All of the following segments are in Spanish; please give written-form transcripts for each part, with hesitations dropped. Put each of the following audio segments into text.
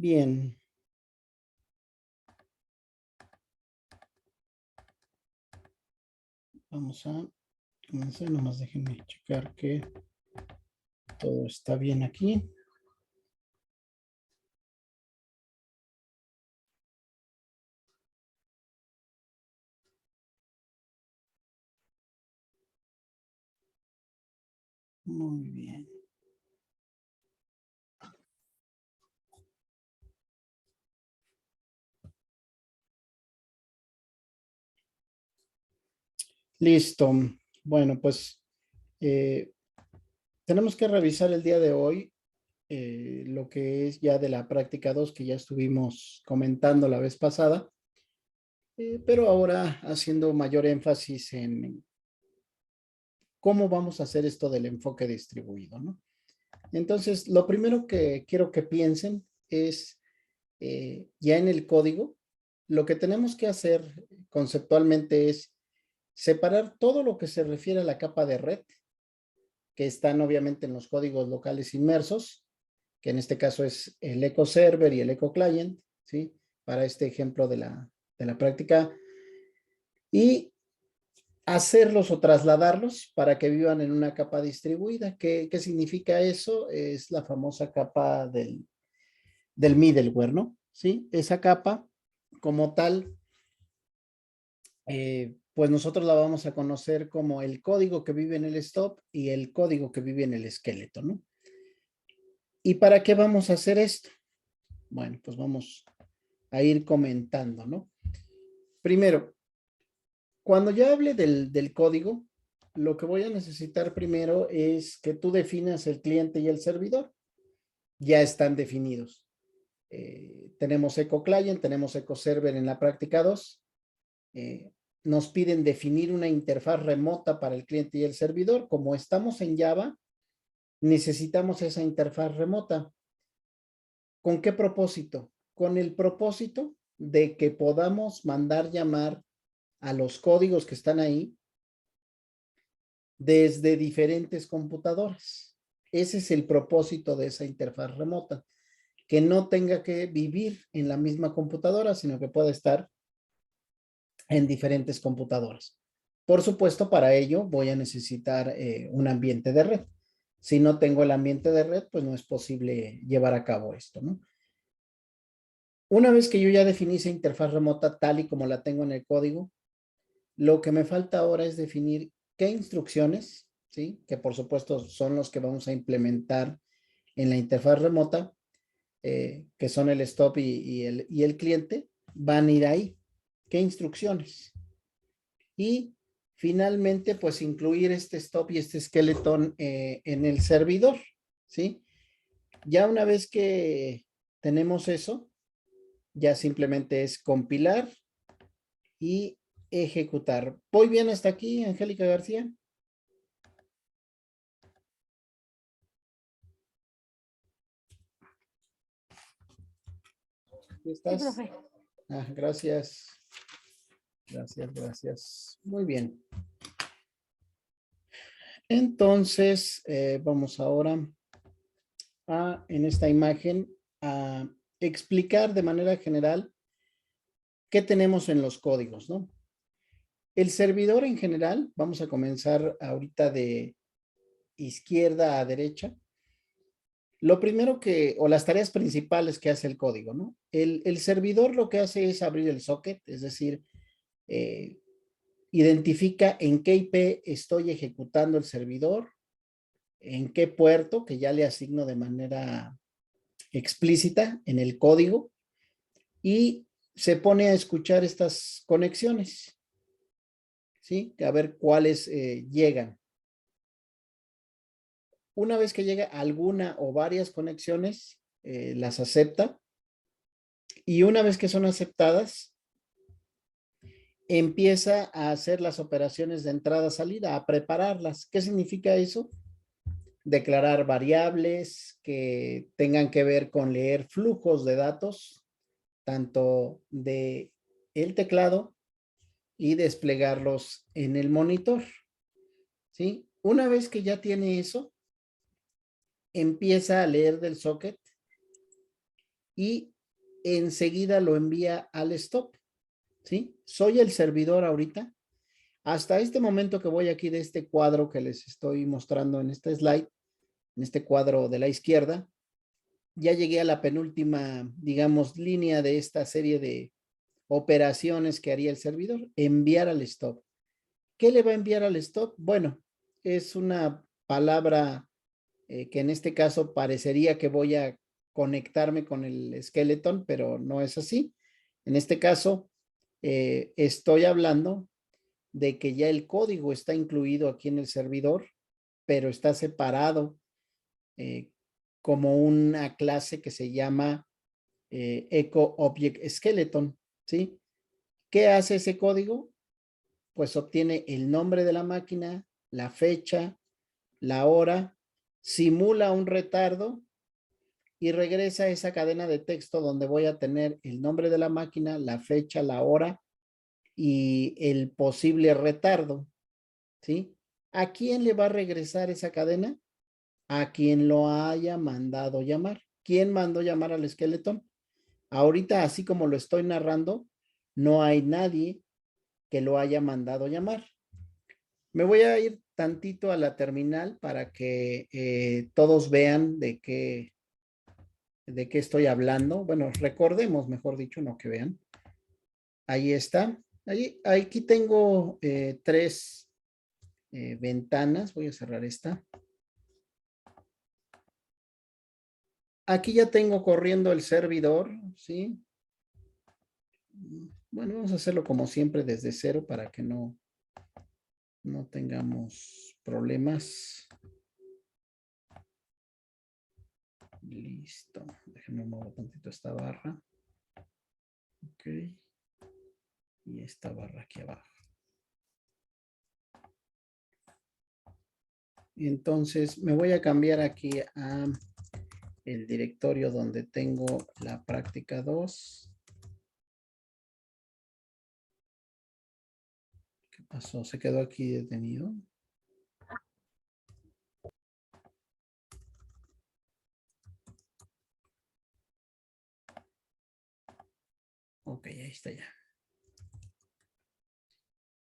Bien. Vamos a comenzar. Nomás déjenme checar que todo está bien aquí. Muy bien. Listo. Bueno, pues tenemos que revisar el día de hoy lo que es ya de la práctica 2 que ya estuvimos comentando la vez pasada, pero ahora haciendo mayor énfasis en cómo vamos a hacer esto del enfoque distribuido, ¿no? Entonces, lo primero que quiero que piensen es ya en el código, lo que tenemos que hacer conceptualmente es separar todo lo que se refiere a la capa de red, que están obviamente en los códigos locales inmersos, que en este caso es el eco server y el eco client, ¿sí? Para este ejemplo de la práctica, y hacerlos o trasladarlos para que vivan en una capa distribuida. ¿Qué significa eso? Es la famosa capa del middleware, ¿no? ¿Sí? Esa capa como tal, pues nosotros la vamos a conocer como el código que vive en el stop y el código que vive en el esqueleto, ¿no? ¿Y para qué vamos a hacer esto? Bueno, pues vamos a ir comentando, ¿no? Primero, cuando ya hable del código, lo que voy a necesitar primero es que tú definas el cliente y el servidor. Ya están definidos. Tenemos Eco Client, tenemos Eco Server en la práctica 2. Nos piden definir una interfaz remota para el cliente y el servidor. Como estamos en Java, necesitamos esa interfaz remota. ¿Con qué propósito? Con el propósito de que podamos mandar llamar a los códigos que están ahí desde diferentes computadoras. Ese es el propósito de esa interfaz remota, que no tenga que vivir en la misma computadora, sino que pueda estar en diferentes computadoras. Por supuesto, para ello voy a necesitar un ambiente de red. Si no tengo el ambiente de red, pues no es posible llevar a cabo esto, ¿no? Una vez que yo ya definí esa interfaz remota tal y como la tengo en el código, lo que me falta ahora es definir qué instrucciones, ¿sí? Que por supuesto son los que vamos a implementar en la interfaz remota, que son el stop y el cliente, van a ir ahí. ¿Qué instrucciones? Y finalmente, pues incluir este stop y este skeleton en el servidor, ¿sí? Ya una vez que tenemos eso, ya simplemente es compilar y ejecutar. ¿Voy bien hasta aquí, Angélica García? Sí, ¿Estás? profe. Gracias. Gracias, gracias. Muy bien. Entonces, vamos ahora en esta imagen, a explicar de manera general qué tenemos en los códigos, ¿no? El servidor en general, vamos a comenzar ahorita de izquierda a derecha. Lo primero o las tareas principales que hace el código, ¿no? El servidor lo que hace es abrir el socket, es decir, eh, identifica en qué IP estoy ejecutando el servidor, en qué puerto, que ya le asigno de manera explícita en el código, y se pone a escuchar estas conexiones, ¿sí? A ver cuáles llegan. Una vez que llega alguna o varias conexiones, las acepta, y una vez que son aceptadas, empieza a hacer las operaciones de entrada-salida, a prepararlas. ¿Qué significa eso? Declarar variables que tengan que ver con leer flujos de datos, tanto de el teclado y desplegarlos en el monitor, ¿sí? Una vez que ya tiene eso, empieza a leer del socket y enseguida lo envía al stop, ¿sí? Soy el servidor ahorita. Hasta este momento que voy aquí de este cuadro que les estoy mostrando en este slide, en este cuadro de la izquierda, ya llegué a la penúltima, digamos, línea de esta serie de operaciones que haría el servidor, enviar al stop. ¿Qué le va a enviar al stop? Bueno, es una palabra que en este caso parecería que voy a conectarme con el skeleton, pero no es así. En este caso, estoy hablando de que ya el código está incluido aquí en el servidor, pero está separado eh, como una clase que se llama Echo Object Skeleton, ¿sí? ¿Qué hace ese código? Pues obtiene el nombre de la máquina, la fecha, la hora, simula un retardo y regresa a esa cadena de texto donde voy a tener el nombre de la máquina, la fecha, la hora y el posible retardo, ¿sí? ¿A quién le va a regresar esa cadena? A quien lo haya mandado llamar. ¿Quién mandó llamar al esqueleto? Ahorita, así como lo estoy narrando, no hay nadie que lo haya mandado llamar. Me voy a ir tantito a la terminal para que todos vean de qué estoy hablando. Bueno, recordemos, mejor dicho, no que vean. Ahí está. Aquí tengo tres ventanas. Voy a cerrar esta. Aquí ya tengo corriendo el servidor, ¿sí? Bueno, vamos a hacerlo como siempre desde cero para que no tengamos problemas. Listo. Déjenme mover tantito esta barra. Ok. Y esta barra aquí abajo. Entonces me voy a cambiar aquí a el directorio donde tengo la práctica 2. ¿Qué pasó? ¿Se quedó aquí detenido? Ok, ahí está ya.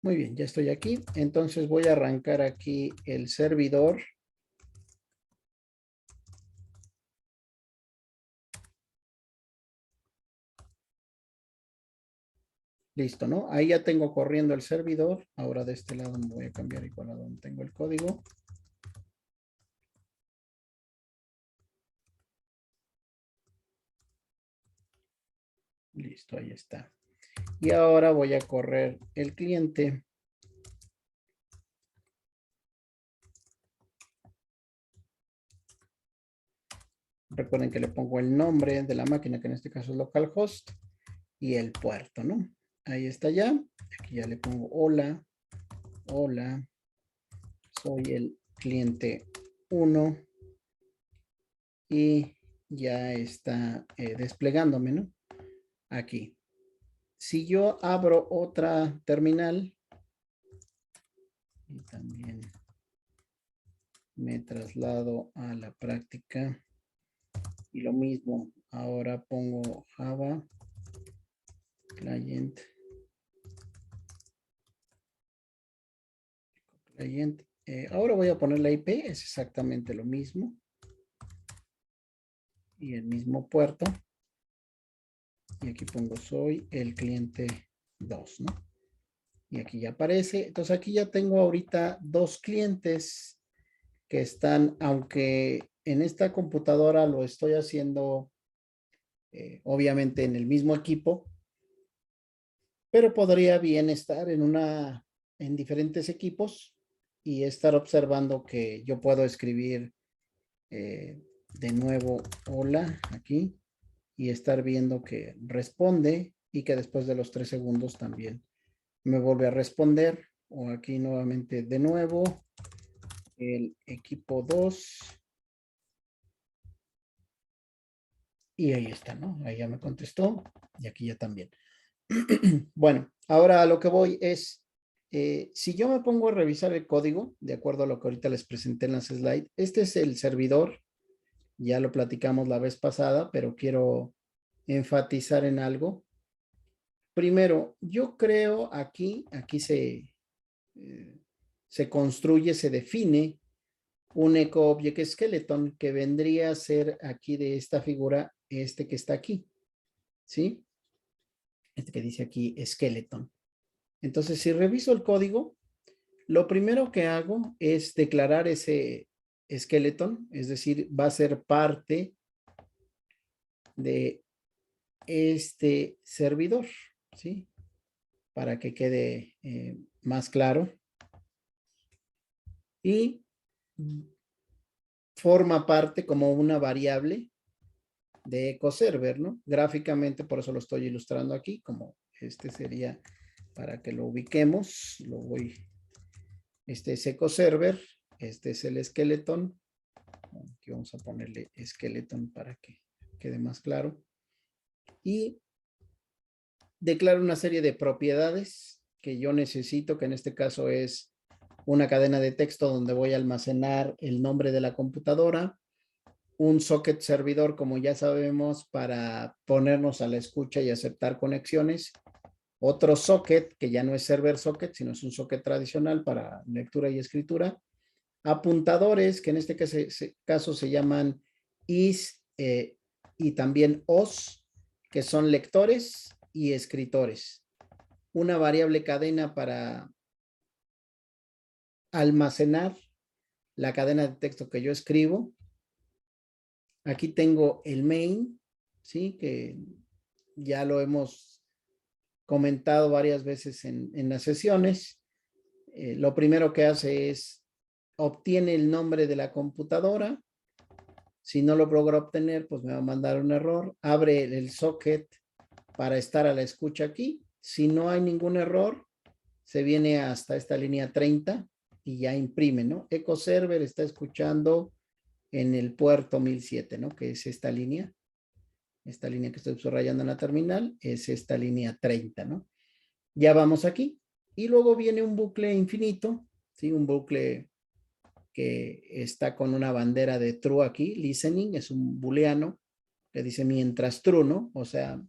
Muy bien, ya estoy aquí. Entonces voy a arrancar aquí el servidor. Listo, ¿no? Ahí ya tengo corriendo el servidor. Ahora de este lado me voy a cambiar igual a donde tengo el código. Listo, ahí está. Y ahora voy a correr el cliente. Recuerden que le pongo el nombre de la máquina, que en este caso es localhost, y el puerto, ¿no? Ahí está ya. Aquí ya le pongo hola, hola, soy el cliente 1 y ya está desplegándome, ¿no? Aquí. Si yo abro otra terminal y también me traslado a la práctica y lo mismo, ahora pongo Java client ahora voy a poner la IP, es exactamente lo mismo y el mismo puerto y aquí pongo soy el cliente 2, ¿no? Y aquí ya aparece, entonces aquí ya tengo ahorita dos clientes que están, aunque en esta computadora lo estoy haciendo obviamente en el mismo equipo, pero podría bien estar en diferentes equipos y estar observando que yo puedo escribir de nuevo hola aquí y estar viendo que responde y que después de los 3 segundos también me vuelve a responder o aquí nuevamente de nuevo el equipo 2 y ahí está, ¿no? Ahí ya me contestó y aquí ya también. Bueno, ahora a lo que voy es, si yo me pongo a revisar el código, de acuerdo a lo que ahorita les presenté en las slides, este es el servidor, ya lo platicamos la vez pasada, pero quiero enfatizar en algo. Primero, yo creo aquí se construye, se define un Eco Object Skeleton que vendría a ser aquí de esta figura, este que está aquí, ¿sí? Este que dice aquí Skeleton. Entonces, si reviso el código, lo primero que hago es declarar ese Skeleton, es decir, va a ser parte de este servidor, ¿sí? Para que quede más claro. Y forma parte como una variable de EcoServer, ¿no? Gráficamente, por eso lo estoy ilustrando aquí, como este sería para que lo ubiquemos. Este es EcoServer, este es el skeleton. Aquí vamos a ponerle skeleton para que quede más claro. Y declaro una serie de propiedades que yo necesito, que en este caso es una cadena de texto donde voy a almacenar el nombre de la computadora, un socket servidor, como ya sabemos, para ponernos a la escucha y aceptar conexiones, otro socket, que ya no es server socket, sino es un socket tradicional para lectura y escritura, apuntadores, que en este caso se llaman is y también os, que son lectores y escritores. Una variable cadena para almacenar la cadena de texto que yo escribo. Aquí tengo el main, ¿sí? Que ya lo hemos comentado varias veces en las sesiones. Lo primero que hace es obtiene el nombre de la computadora. Si no lo logra obtener, pues me va a mandar un error. Abre el socket para estar a la escucha aquí. Si no hay ningún error, se viene hasta esta línea 30 y ya imprime, ¿no? EcoServer está escuchando en el puerto 1007, ¿no? Que es esta línea que estoy subrayando en la terminal, es esta línea 30, ¿no? Ya vamos aquí. Y luego viene un bucle infinito, ¿sí? Un bucle que está con una bandera de true aquí, listening, es un booleano que dice mientras true, ¿no? O sea,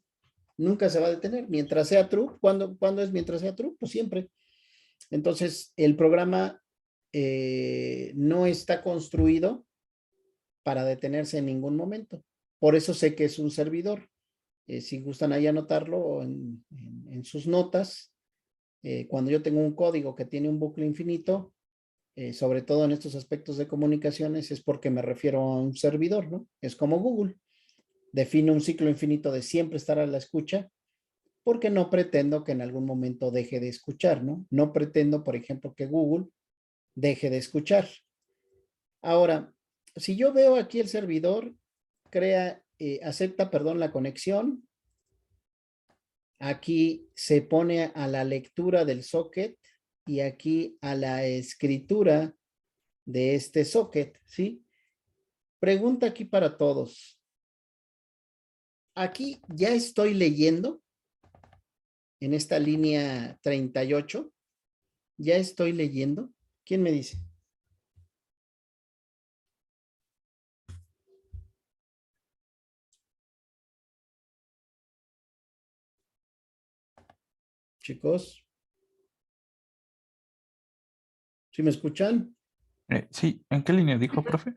nunca se va a detener. Mientras sea true, ¿cuándo es mientras sea true? Pues siempre. Entonces, el programa no está construido para detenerse en ningún momento. Por eso sé que es un servidor. Si gustan ahí anotarlo en sus notas, cuando yo tengo un código que tiene un bucle infinito, sobre todo en estos aspectos de comunicaciones, es porque me refiero a un servidor, ¿no? Es como Google. Define un ciclo infinito de siempre estar a la escucha, porque no pretendo que en algún momento deje de escuchar, ¿no? No pretendo, por ejemplo, que Google deje de escuchar. Ahora, si yo veo aquí el servidor, acepta, perdón, la conexión. Aquí se pone a la lectura del socket y aquí a la escritura de este socket, ¿sí? Pregunta aquí para todos. Aquí ya estoy leyendo en esta línea 38. Ya estoy leyendo. ¿Quién me dice? Chicos, ¿sí me escuchan? Sí, ¿en qué línea dijo, profe?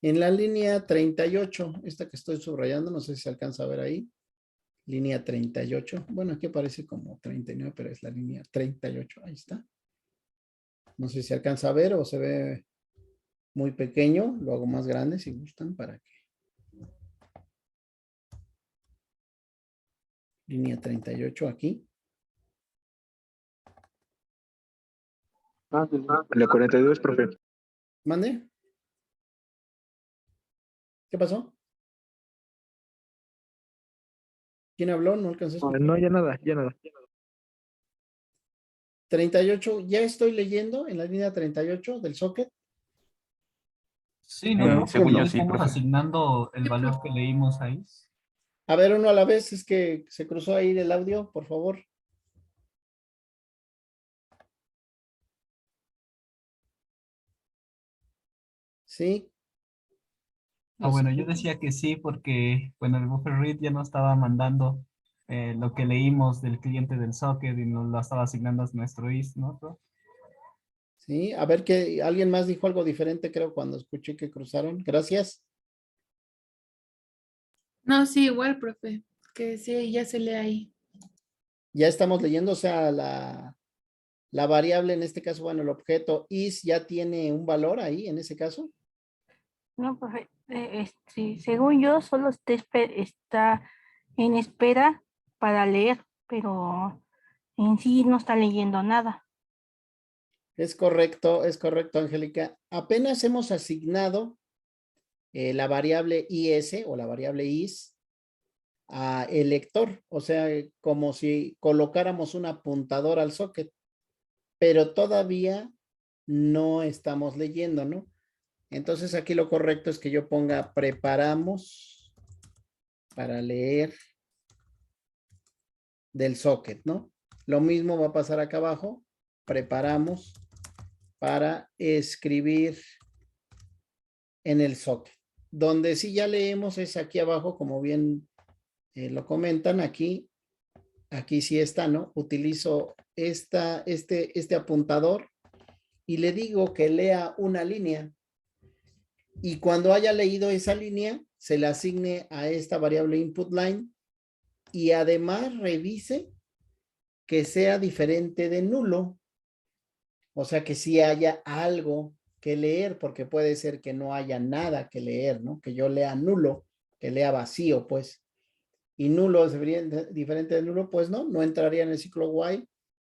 En la línea 38, esta que estoy subrayando, no sé si se alcanza a ver ahí. Línea 38. Bueno, aquí aparece como 39, pero es la línea 38. Ahí está. No sé si se alcanza a ver o se ve muy pequeño. Lo hago más grande si gustan para que. Línea 38 aquí. La 42, profe. ¿Mande? ¿Qué pasó? ¿Quién habló? No alcancé a escuchar. No, ya nada, ya nada. 38, ya estoy leyendo en la línea 38 del socket. Sí, ¿no, profe? Según Ya yo le sí, estamos profe. asignando el valor que leímos ahí. A ver, uno a la vez, es que se cruzó ahí el audio, por favor. Sí. Ah, bueno, yo decía que sí porque, bueno, el buffer read ya no estaba mandando lo que leímos del cliente del socket y nos lo estaba asignando a nuestro is, ¿no? Sí, a ver que alguien más dijo algo diferente, creo, cuando escuché que cruzaron. Gracias. No, sí, igual, profe, que sí, ya se lee ahí. Ya estamos leyendo, o sea, la variable, en este caso, bueno, el objeto is ya tiene un valor ahí, en ese caso. No, profe, según yo, solo está en espera para leer, pero en sí no está leyendo nada. Es correcto, Angélica. Apenas hemos asignado la variable is o la variable is a el lector, o sea, como si colocáramos un apuntador al socket, pero todavía no estamos leyendo, ¿no? Entonces aquí lo correcto es que yo ponga preparamos para leer del socket, ¿no? Lo mismo va a pasar acá abajo, preparamos para escribir en el socket. Donde sí ya leemos es aquí abajo, como bien lo comentan, aquí sí está, ¿no? Utilizo este apuntador y le digo que lea una línea. Y cuando haya leído esa línea, se le asigne a esta variable input line y además revise que sea diferente de nulo. O sea, que sí haya algo que leer, porque puede ser que no haya nada que leer, ¿no? Que yo lea nulo, que lea vacío, pues. Y nulo es diferente de nulo, pues no entraría en el ciclo while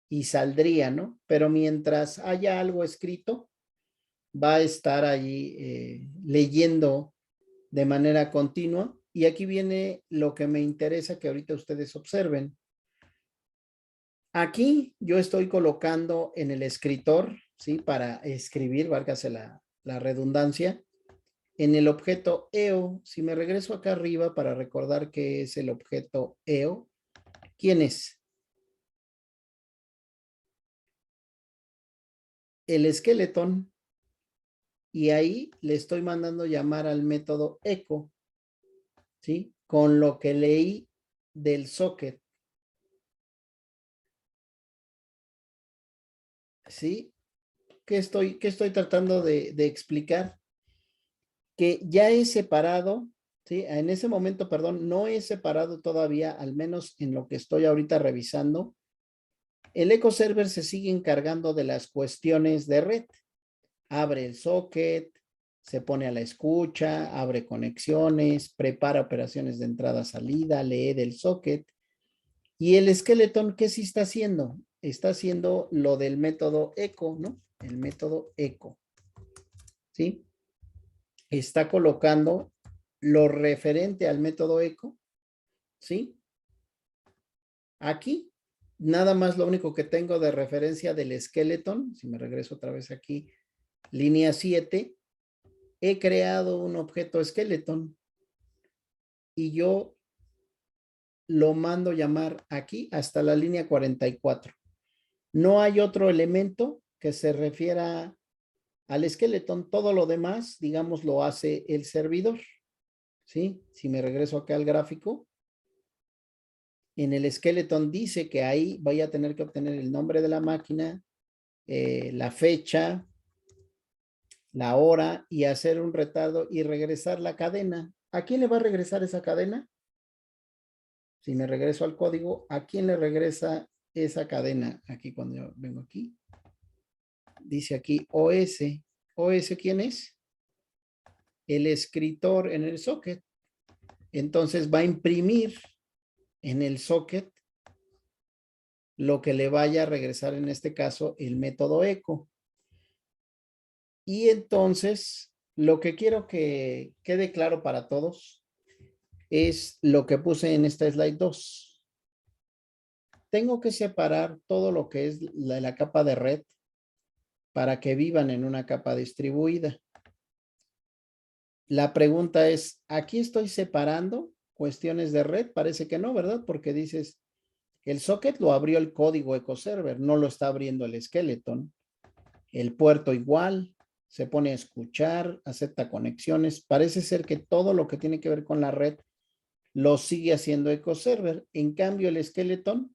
y saldría, ¿no? Pero mientras haya algo escrito, va a estar allí leyendo de manera continua. Y aquí viene lo que me interesa que ahorita ustedes observen. Aquí yo estoy colocando en el escritor, ¿sí? Para escribir, válgase la redundancia, en el objeto EO. Si me regreso acá arriba para recordar qué es el objeto EO, ¿quién es? El skeleton. Y ahí le estoy mandando llamar al método echo, ¿sí? Con lo que leí del socket, ¿sí? ¿Qué estoy tratando de explicar? Que ya he separado, ¿sí? En ese momento, perdón, no he separado todavía, al menos en lo que estoy ahorita revisando. El echo server se sigue encargando de las cuestiones de red. Abre el socket, se pone a la escucha, abre conexiones, prepara operaciones de entrada-salida, lee del socket. Y el skeleton, ¿qué sí está haciendo? Está haciendo lo del método echo, ¿no? El método echo, ¿sí? Está colocando lo referente al método echo, ¿sí? Aquí, nada más lo único que tengo de referencia del skeleton, si me regreso otra vez aquí, línea 7, he creado un objeto skeleton y yo lo mando llamar aquí hasta la línea 44. No hay otro elemento que se refiera al skeleton. Todo lo demás, digamos, lo hace el servidor, ¿sí? Si me regreso acá al gráfico, en el skeleton dice que ahí voy a tener que obtener el nombre de la máquina, la fecha, la hora y hacer un retardo y regresar la cadena. ¿A quién le va a regresar esa cadena? Si me regreso al código, ¿a quién le regresa esa cadena? Aquí cuando yo vengo aquí, dice aquí OS. ¿OS quién es? El escritor en el socket. Entonces va a imprimir en el socket lo que le vaya a regresar, en este caso, el método echo. Y entonces, lo que quiero que quede claro para todos es lo que puse en esta slide 2. Tengo que separar todo lo que es la capa de red para que vivan en una capa distribuida. La pregunta es, ¿aquí estoy separando cuestiones de red? Parece que no, ¿verdad? Porque dices, el socket lo abrió el código echo server, no lo está abriendo el skeleton. El puerto igual, se pone a escuchar, acepta conexiones. Parece ser que todo lo que tiene que ver con la red lo sigue haciendo EcoServer. En cambio, el Skeleton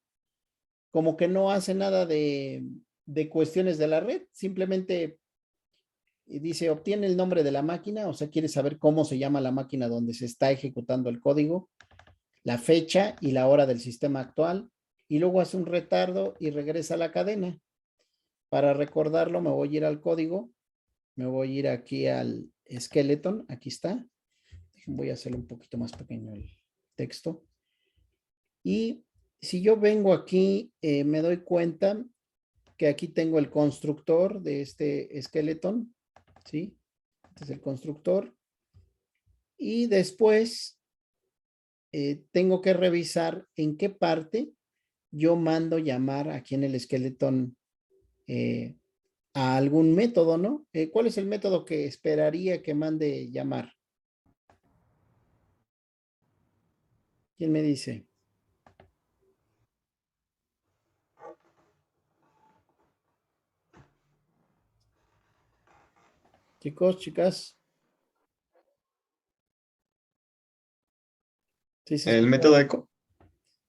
como que no hace nada de cuestiones de la red, simplemente dice, obtiene el nombre de la máquina, o sea, quiere saber cómo se llama la máquina donde se está ejecutando el código, la fecha y la hora del sistema actual, y luego hace un retardo y regresa a la cadena. Para recordarlo, me voy a ir al código, me voy a ir aquí al Skeleton, aquí está. Voy a hacerlo un poquito más pequeño el texto. Y si yo vengo aquí, me doy cuenta que aquí tengo el constructor de este Skeleton, ¿sí? Este es el constructor. Y después tengo que revisar en qué parte yo mando llamar aquí en el Skeleton a algún método, ¿no? ¿Cuál es el método que esperaría que mande llamar? ¿Quién me dice? Chicos, chicas. ¿Sí se El escucha? método eco.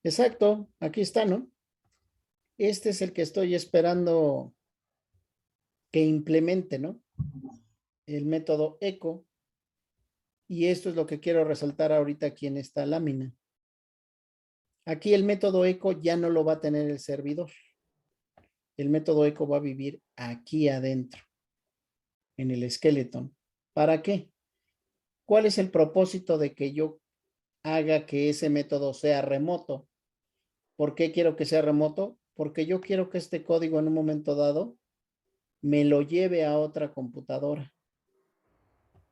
Exacto, aquí está, ¿no? Este es el que estoy esperando que implemente, ¿no? El método eco. Y esto es lo que quiero resaltar ahorita aquí en esta lámina. Aquí el método eco ya no lo va a tener el servidor. El método eco va a vivir aquí adentro, en el Skeleton. ¿Para qué? ¿Cuál es el propósito de que yo haga que ese método sea remoto? ¿Por qué quiero que sea remoto? Porque yo quiero que este código en un momento dado me lo lleve a otra computadora.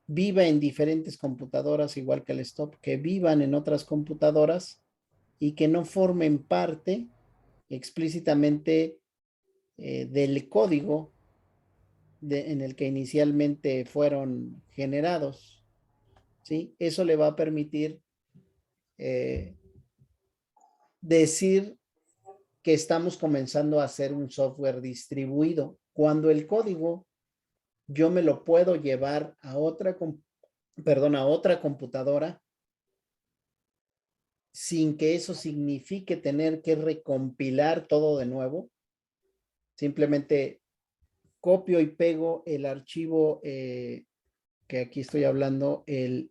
Viva en diferentes computadoras, igual que el stop, que vivan en otras computadoras y que no formen parte explícitamente del código en el que inicialmente fueron generados. ¿Sí? Eso le va a permitir decir que estamos comenzando a hacer un software distribuido. Cuando el código yo me lo puedo llevar a otra computadora sin que eso signifique tener que recompilar todo de nuevo. Simplemente copio y pego el archivo que aquí estoy hablando, el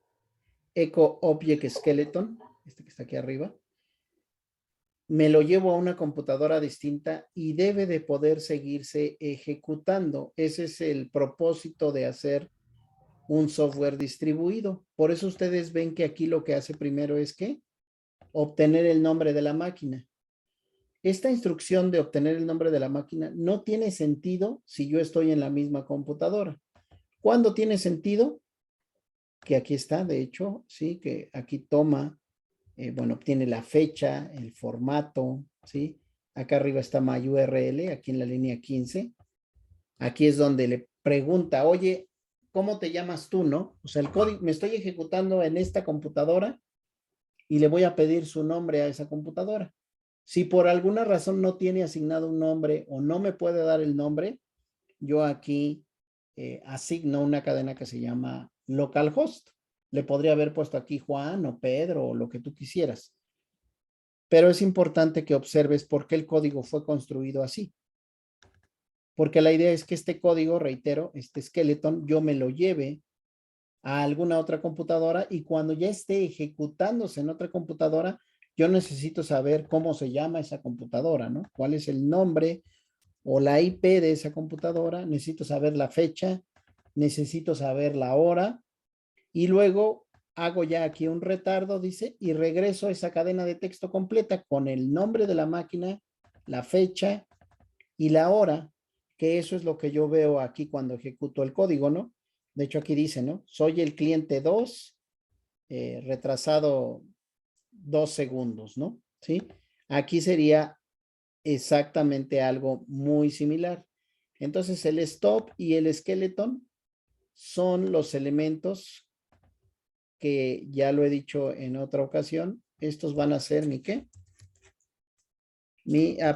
Eco Object Skeleton, este que está aquí arriba. Me lo llevo a una computadora distinta y debe de poder seguirse ejecutando. Ese es el propósito de hacer un software distribuido. Por eso ustedes ven que aquí lo que hace primero es que obtener el nombre de la máquina. Esta instrucción de obtener el nombre de la máquina no tiene sentido si yo estoy en la misma computadora. ¿Cuándo tiene sentido? Que aquí está, de hecho, sí, que aquí toma, bueno, obtiene la fecha, el formato, ¿sí? Acá arriba está my URL, aquí en la línea 15. Aquí es donde le pregunta, oye, ¿cómo te llamas tú, no? O sea, el código, me estoy ejecutando en esta computadora y le voy a pedir su nombre a esa computadora. Si por alguna razón no tiene asignado un nombre o no me puede dar el nombre, yo aquí asigno una cadena que se llama localhost. Le podría haber puesto aquí Juan o Pedro o lo que tú quisieras. Pero es importante que observes por qué el código fue construido así. Porque la idea es que este código, reitero, este skeleton, yo me lo lleve a alguna otra computadora y cuando ya esté ejecutándose en otra computadora, yo necesito saber cómo se llama esa computadora, ¿no? ¿Cuál es el nombre o la IP de esa computadora? Necesito saber la fecha, necesito saber la hora y luego hago ya aquí un retardo, dice, y regreso a esa cadena de texto completa con el nombre de la máquina, la fecha y la hora, que eso es lo que yo veo aquí cuando ejecuto el código, ¿no? De hecho, aquí dice, ¿no? Soy el cliente 2, retrasado 2 segundos, ¿no? ¿Sí? Aquí sería exactamente algo muy similar. Entonces, el stop y el skeleton son los elementos que ya lo he dicho en otra ocasión. Estos van a ser mi qué?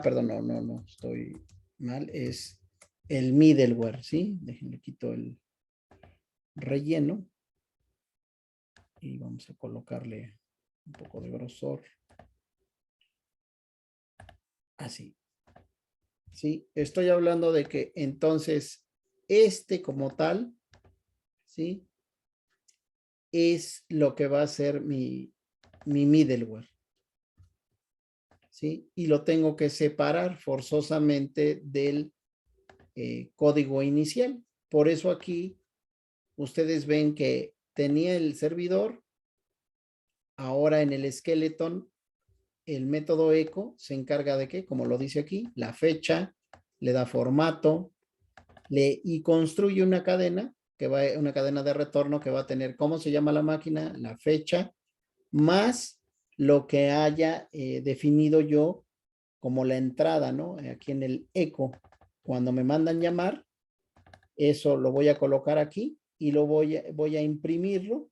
Perdón, no, estoy mal. Es el middleware, ¿sí? Déjenme quito el relleno. Y vamos a colocarle un poco de grosor. Así. Sí, estoy hablando de que entonces este como tal, ¿sí? Es lo que va a ser mi middleware. ¿Sí? Y lo tengo que separar forzosamente del código inicial. Por eso aquí ustedes ven que tenía el servidor. Ahora en el skeleton, el método echo se encarga de que, como lo dice aquí, la fecha, le da formato, y construye una cadena una cadena de retorno que va a tener cómo se llama la máquina, la fecha, más lo que haya definido yo como la entrada, ¿no? Aquí en el echo, cuando me mandan llamar, eso lo voy a colocar aquí y voy a imprimirlo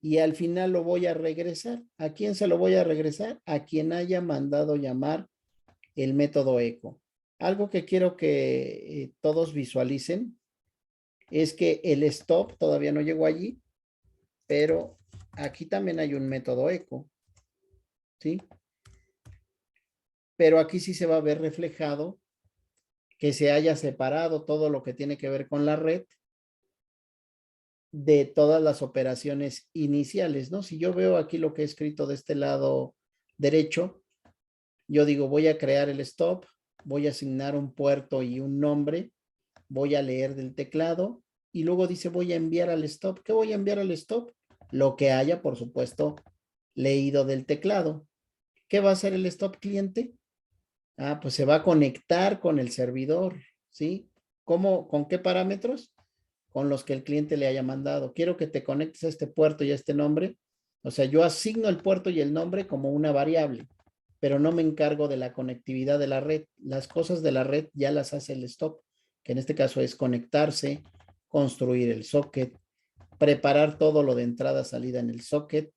y al final lo voy a regresar. ¿A quién se lo voy a regresar? A quien haya mandado llamar el método echo. Algo que quiero que todos visualicen es que el stop todavía no llegó allí, pero aquí también hay un método echo, ¿sí? Pero aquí sí se va a ver reflejado que se haya separado todo lo que tiene que ver con la red de todas las operaciones iniciales, ¿no? Si yo veo aquí lo que he escrito de este lado derecho, yo digo, voy a crear el stop, voy a asignar un puerto y un nombre, voy a leer del teclado y luego dice, voy a enviar al stop. ¿Qué voy a enviar al stop? Lo que haya, por supuesto, leído del teclado. ¿Qué va a hacer el stop cliente? Ah, pues se va a conectar con el servidor, ¿sí? ¿Cómo? ¿Con qué parámetros? Con los que el cliente le haya mandado. Quiero que te conectes a este puerto y a este nombre. O sea, yo asigno el puerto y el nombre como una variable, pero no me encargo de la conectividad de la red. Las cosas de la red ya las hace el stop, que en este caso es conectarse, construir el socket, preparar todo lo de entrada-salida en el socket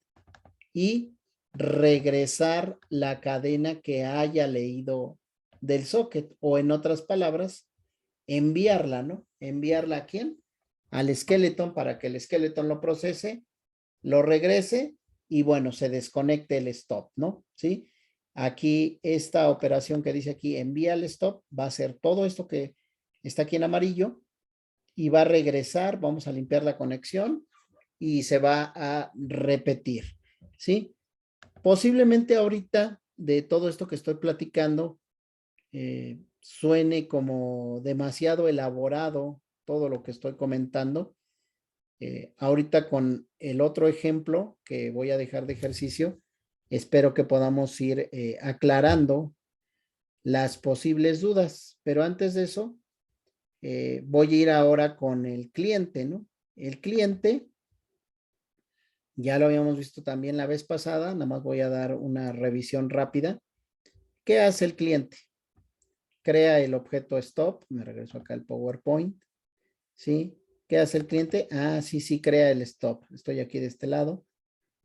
y regresar la cadena que haya leído del socket o en otras palabras, enviarla, ¿no? ¿Enviarla a quién? Al skeleton para que el skeleton lo procese, lo regrese y bueno, se desconecte el stop, ¿no? ¿Sí? Aquí esta operación que dice aquí, envía el stop, va a ser todo esto que está aquí en amarillo y va a regresar, vamos a limpiar la conexión y se va a repetir, ¿sí? Posiblemente ahorita de todo esto que estoy platicando suene como demasiado elaborado todo lo que estoy comentando. Ahorita con el otro ejemplo que voy a dejar de ejercicio, espero que podamos ir aclarando las posibles dudas, pero antes de eso, voy a ir ahora con el cliente, ¿no? El cliente, ya lo habíamos visto también la vez pasada, nada más voy a dar una revisión rápida. ¿Qué hace el cliente? Crea el objeto stop, me regreso acá al PowerPoint, ¿sí? ¿Qué hace el cliente? Ah, sí, crea el stop. Estoy aquí de este lado.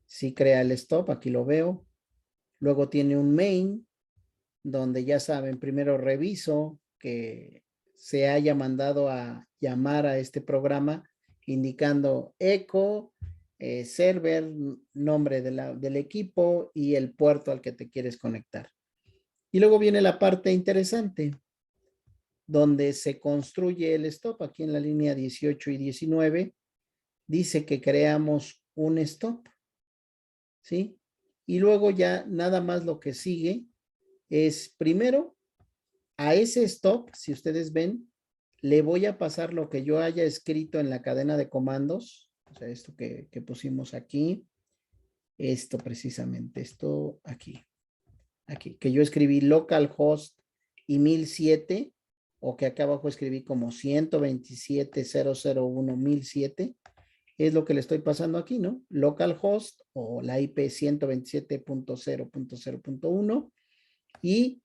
Sí crea el stop, aquí lo veo. Luego tiene un main, donde ya saben, primero reviso que se haya mandado a llamar a este programa indicando echo, server, nombre del equipo y el puerto al que te quieres conectar. Y luego viene la parte interesante, donde se construye el stop. Aquí en la línea 18 y 19 dice que creamos un stop, ¿sí? Y luego ya nada más lo que sigue es primero a ese stop, si ustedes ven, le voy a pasar lo que yo haya escrito en la cadena de comandos, o sea, esto que pusimos aquí, esto precisamente, esto aquí, que yo escribí localhost y 1007, o que acá abajo escribí como 127.001.1007, es lo que le estoy pasando aquí, ¿no? Localhost o la IP 127.0.0.1 y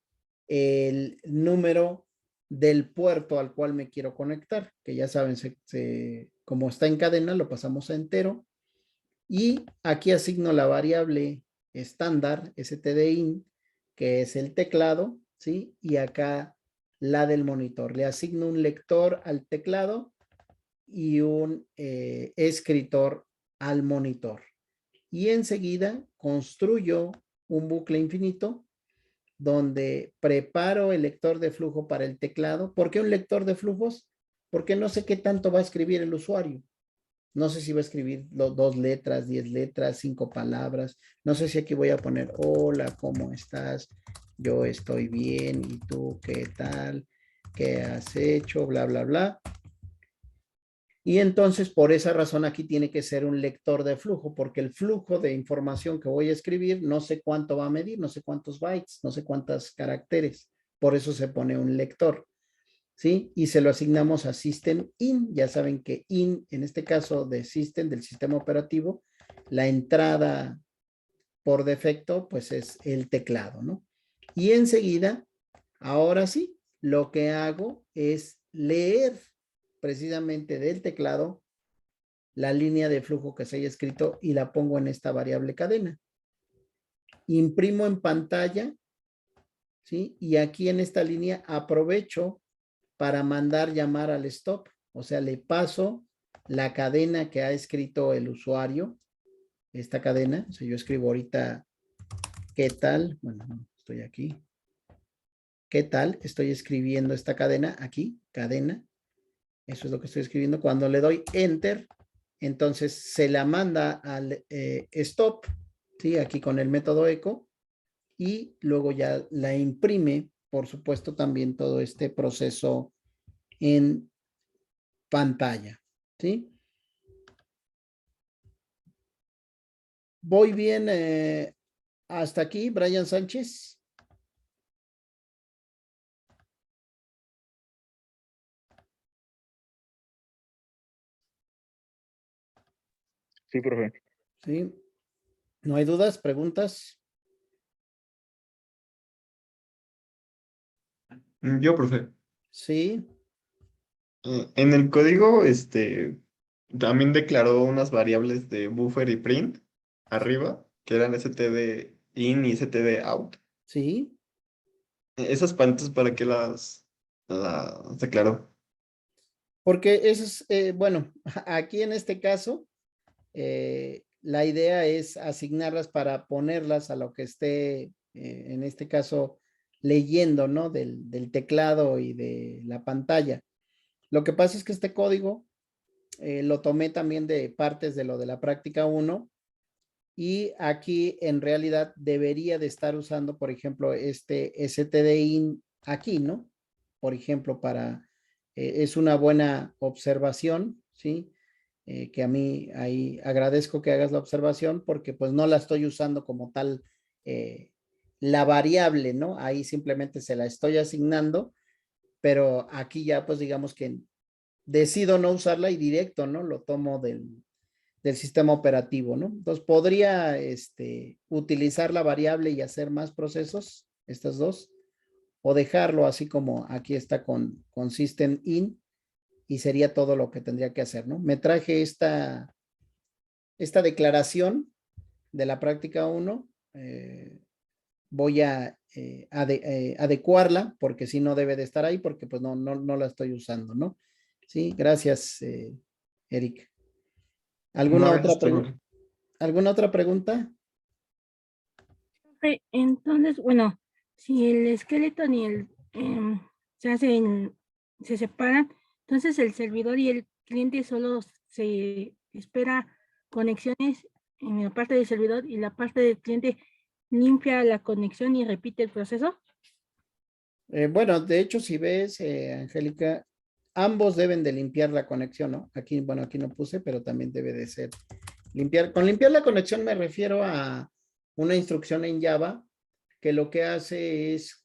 el número del puerto al cual me quiero conectar, que ya saben, como está en cadena, lo pasamos a entero. Y aquí asigno la variable estándar, stdin, que es el teclado, ¿sí? Y acá la del monitor. Le asigno un lector al teclado y un escritor al monitor. Y enseguida construyo un bucle infinito donde preparo el lector de flujo para el teclado. ¿Por qué un lector de flujos? Porque no sé qué tanto va a escribir el usuario. No sé si va a escribir 2 letras, 10 letras, 5 palabras. No sé si aquí voy a poner, hola, ¿cómo estás? Yo estoy bien. ¿Y tú qué tal? ¿Qué has hecho? Bla, bla, bla. Y entonces, por esa razón, aquí tiene que ser un lector de flujo, porque el flujo de información que voy a escribir, no sé cuánto va a medir, no sé cuántos bytes, no sé cuántos caracteres. Por eso se pone un lector, ¿sí? Y se lo asignamos a System In. Ya saben que In, en este caso de System, del sistema operativo, la entrada por defecto, pues es el teclado, ¿no? Y enseguida, ahora sí, lo que hago es leer precisamente del teclado la línea de flujo que se haya escrito y la pongo en esta variable cadena. Imprimo en pantalla, ¿sí? Y aquí en esta línea aprovecho para mandar llamar al stop. O sea, le paso la cadena que ha escrito el usuario, esta cadena. O sea, yo escribo ahorita, ¿qué tal? Bueno, estoy aquí. ¿Qué tal? Estoy escribiendo esta cadena aquí, cadena. Eso es lo que estoy escribiendo. Cuando le doy enter, entonces se la manda al stop, ¿sí? Aquí con el método echo, y luego ya la imprime, por supuesto, también todo este proceso en pantalla, ¿sí? Voy bien hasta aquí, Brian Sánchez. Sí, profe. ¿Sí? ¿No hay dudas, preguntas? Yo, profe. Sí, En el código, también declaró unas variables de buffer y print arriba, que eran std in y std out. sí. Esas pantas, ¿para qué las declaró? Porque eso es, bueno, aquí en este caso, la idea es asignarlas para ponerlas a lo que esté, en este caso, leyendo, ¿no? Del teclado y de la pantalla. Lo que pasa es que este código lo tomé también de partes de lo de la práctica 1 y aquí en realidad debería de estar usando, por ejemplo, este stdin aquí, ¿no? Por ejemplo, es una buena observación, ¿sí? Que a mí ahí agradezco que hagas la observación porque pues no la estoy usando como tal la variable, ¿no? Ahí simplemente se la estoy asignando, pero aquí ya pues digamos que decido no usarla y directo, ¿no? Lo tomo del sistema operativo, ¿no? Entonces podría utilizar la variable y hacer más procesos, estas dos, o dejarlo así como aquí está con system in y sería todo lo que tendría que hacer, ¿no? Me traje esta declaración de la práctica 1, voy a adecuarla porque si no debe de estar ahí porque pues no la estoy usando, ¿no? Sí, gracias, Eric. ¿Alguna No, otra está pregunta? bien. ¿Alguna otra pregunta? Entonces, bueno, si el esqueleto y el se hacen, se separan, entonces el servidor y el cliente solo se espera conexiones en la parte del servidor y la parte del cliente limpia la conexión y repite el proceso. Bueno, de hecho, si ves, Angélica, ambos deben de limpiar la conexión, ¿no? Aquí, bueno, aquí no puse, pero también debe de ser limpiar. Con limpiar la conexión me refiero a una instrucción en Java que lo que hace es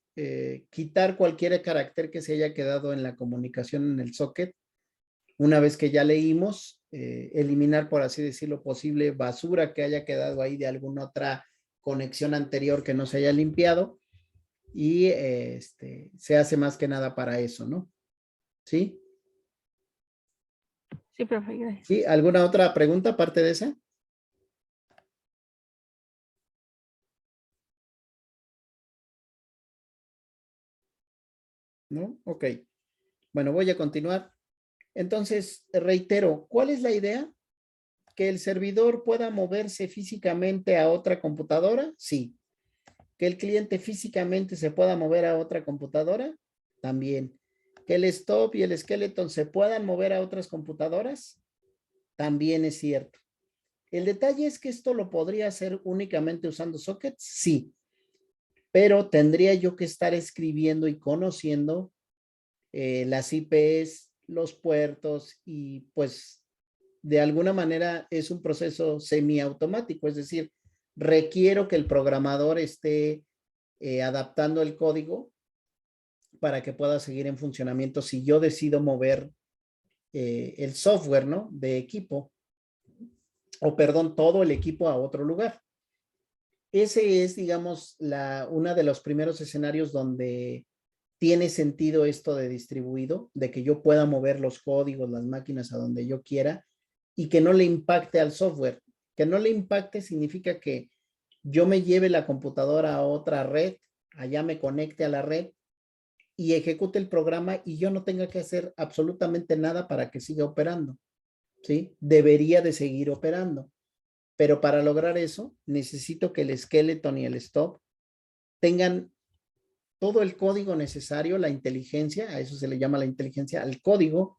quitar cualquier carácter que se haya quedado en la comunicación en el socket. Una vez que ya leímos, eliminar, por así decirlo, posible basura que haya quedado ahí de alguna otra conexión anterior que no se haya limpiado y se hace más que nada para eso, ¿no? ¿Sí? Sí, profe, gracias. ¿Sí? ¿Alguna otra pregunta aparte de esa? ¿No? Ok. Bueno, voy a continuar. Entonces, reitero, ¿cuál es la idea? ¿Que el servidor pueda moverse físicamente a otra computadora? Sí. ¿Que el cliente físicamente se pueda mover a otra computadora? También. ¿Que el stop y el skeleton se puedan mover a otras computadoras? También es cierto. El detalle es que esto lo podría hacer únicamente usando sockets, sí, pero tendría yo que estar escribiendo y conociendo las IPs, los puertos y pues de alguna manera es un proceso semiautomático, es decir, requiero que el programador esté adaptando el código para que pueda seguir en funcionamiento si yo decido mover el software, ¿no? De equipo, o perdón, todo el equipo a otro lugar. Ese es, digamos, uno de los primeros escenarios donde tiene sentido esto de distribuido, de que yo pueda mover los códigos, las máquinas a donde yo quiera y que no le impacte al software. Que no le impacte significa que yo me lleve la computadora a otra red, allá me conecte a la red y ejecute el programa y yo no tenga que hacer absolutamente nada para que siga operando, ¿sí? Debería de seguir operando. Pero para lograr eso, necesito que el skeleton y el stop tengan todo el código necesario, la inteligencia, a eso se le llama la inteligencia, al código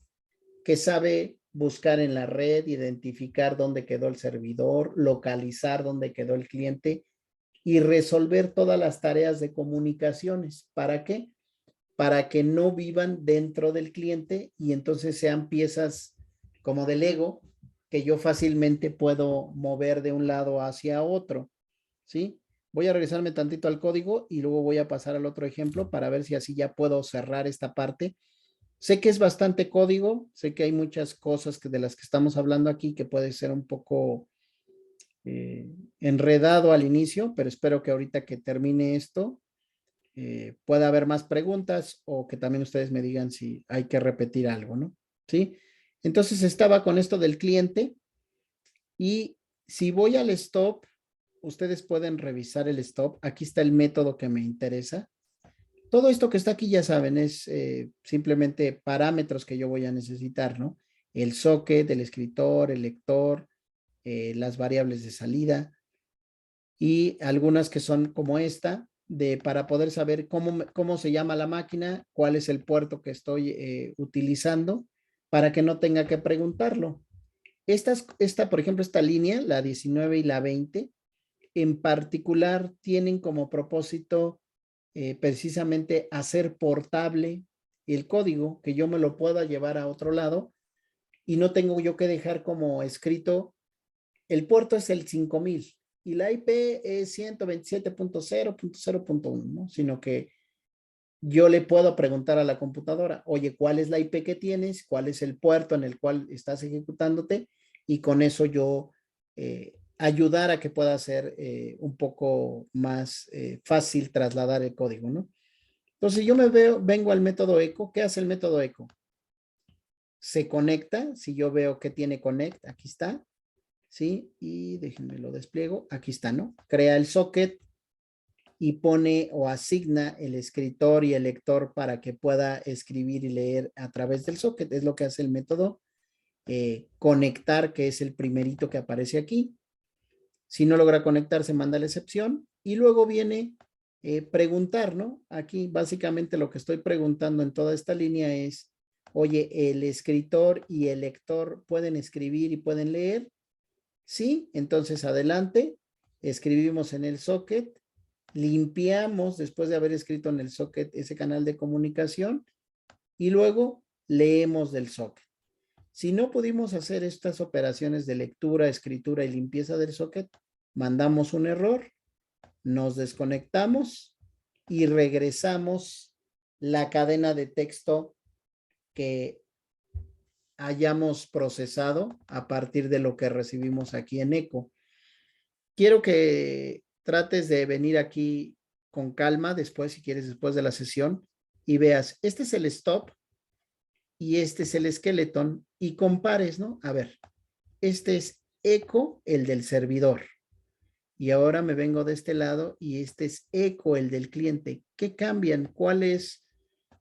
que sabe buscar en la red, identificar dónde quedó el servidor, localizar dónde quedó el cliente y resolver todas las tareas de comunicaciones. ¿Para qué? Para que no vivan dentro del cliente y entonces sean piezas como de Lego que yo fácilmente puedo mover de un lado hacia otro, ¿sí? Voy a regresarme tantito al código y luego voy a pasar al otro ejemplo para ver si así ya puedo cerrar esta parte. Sé que es bastante código, sé que hay muchas cosas de las que estamos hablando aquí que puede ser un poco enredado al inicio, pero espero que ahorita que termine esto pueda haber más preguntas o que también ustedes me digan si hay que repetir algo, ¿no? ¿Sí? Entonces estaba con esto del cliente y si voy al stop, ustedes pueden revisar el stop. Aquí está el método que me interesa. Todo esto que está aquí ya saben, es simplemente parámetros que yo voy a necesitar, ¿no? El socket, el escritor, el lector, las variables de salida y algunas que son como esta, para poder saber cómo se llama la máquina, cuál es el puerto que estoy utilizando, para que no tenga que preguntarlo. Por ejemplo, esta línea, la 19 y la 20, en particular tienen como propósito precisamente hacer portable el código, que yo me lo pueda llevar a otro lado y no tengo yo que dejar como escrito, el puerto es el 5000 y la IP es 127.0.0.1, ¿no? Sino que yo le puedo preguntar a la computadora, oye, ¿cuál es la IP que tienes? ¿Cuál es el puerto en el cual estás ejecutándote? Y con eso yo ayudar a que pueda ser un poco más fácil trasladar el código, ¿no? Entonces yo vengo al método echo. ¿Qué hace el método echo? Se conecta, si yo veo que tiene connect, aquí está, ¿sí? Y déjenme lo despliego, aquí está, ¿no? Crea el socket y pone o asigna el escritor y el lector para que pueda escribir y leer a través del socket. Es lo que hace el método conectar, que es el primerito que aparece aquí. Si no logra conectar, se manda la excepción y luego viene preguntar, ¿no? Aquí básicamente lo que estoy preguntando en toda esta línea es, oye, ¿el escritor y el lector pueden escribir y pueden leer? Sí, entonces adelante, escribimos en el socket, limpiamos después de haber escrito en el socket ese canal de comunicación y luego leemos del socket. Si no pudimos hacer estas operaciones de lectura, escritura y limpieza del socket, mandamos un error, nos desconectamos y regresamos la cadena de texto que hayamos procesado a partir de lo que recibimos aquí en eco. Quiero que trates de venir aquí con calma después, si quieres, después de la sesión y veas, este es el stop y este es el skeleton y compares, ¿no? A ver, este es eco, el del servidor. Y ahora me vengo de este lado y este es eco, el del cliente. ¿Qué cambian? ¿Cuáles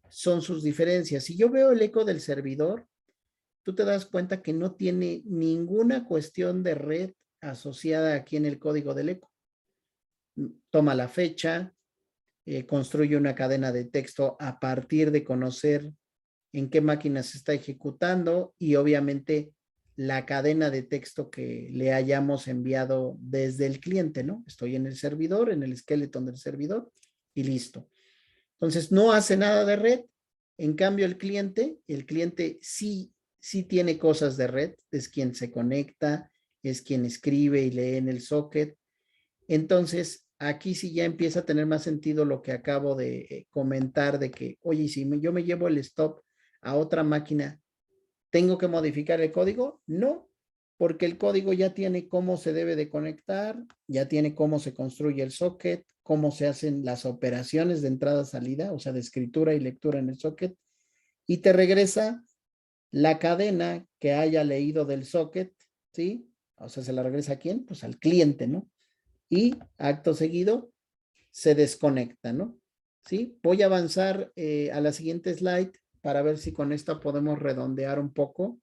son sus diferencias? Si yo veo el eco del servidor, tú te das cuenta que no tiene ninguna cuestión de red asociada aquí en el código del eco. Toma la fecha, construye una cadena de texto a partir de conocer en qué máquina se está ejecutando y obviamente la cadena de texto que le hayamos enviado desde el cliente, ¿no? Estoy en el servidor, en el skeleton del servidor y listo. Entonces, no hace nada de red. En cambio, el cliente sí tiene cosas de red, es quien se conecta, es quien escribe y lee en el socket. Entonces, aquí sí ya empieza a tener más sentido lo que acabo de comentar de que, oye, si yo me llevo el stop a otra máquina, ¿tengo que modificar el código? No, porque el código ya tiene cómo se debe de conectar, ya tiene cómo se construye el socket, cómo se hacen las operaciones de entrada-salida, o sea, de escritura y lectura en el socket, y te regresa la cadena que haya leído del socket, ¿sí? O sea, ¿se la regresa a quién? Pues al cliente, ¿no? Y acto seguido se desconecta, ¿no? ¿Sí? Voy a avanzar a la siguiente slide para ver si con esta podemos redondear un poco.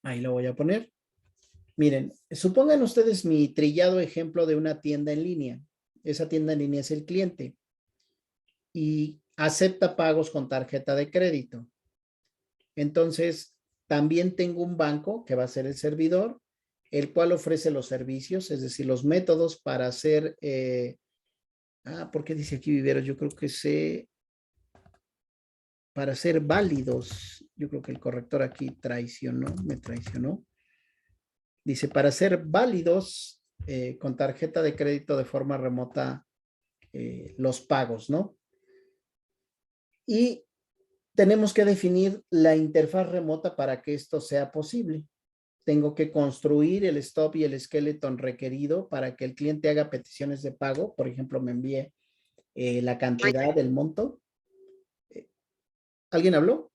Ahí lo voy a poner. Miren, supongan ustedes mi trillado ejemplo de una tienda en línea. Esa tienda en línea es el cliente y acepta pagos con tarjeta de crédito. Entonces, también tengo un banco que va a ser el servidor, el cual ofrece los servicios, es decir, los métodos para hacer... ¿por qué dice aquí Viveros? Yo creo que para ser válidos. Yo creo que el corrector aquí me traicionó. Dice, para ser válidos con tarjeta de crédito de forma remota los pagos, ¿no? Y tenemos que definir la interfaz remota para que esto sea posible. Tengo que construir el stop y el skeleton requerido para que el cliente haga peticiones de pago. Por ejemplo, me envíe la cantidad del monto. ¿Alguien habló?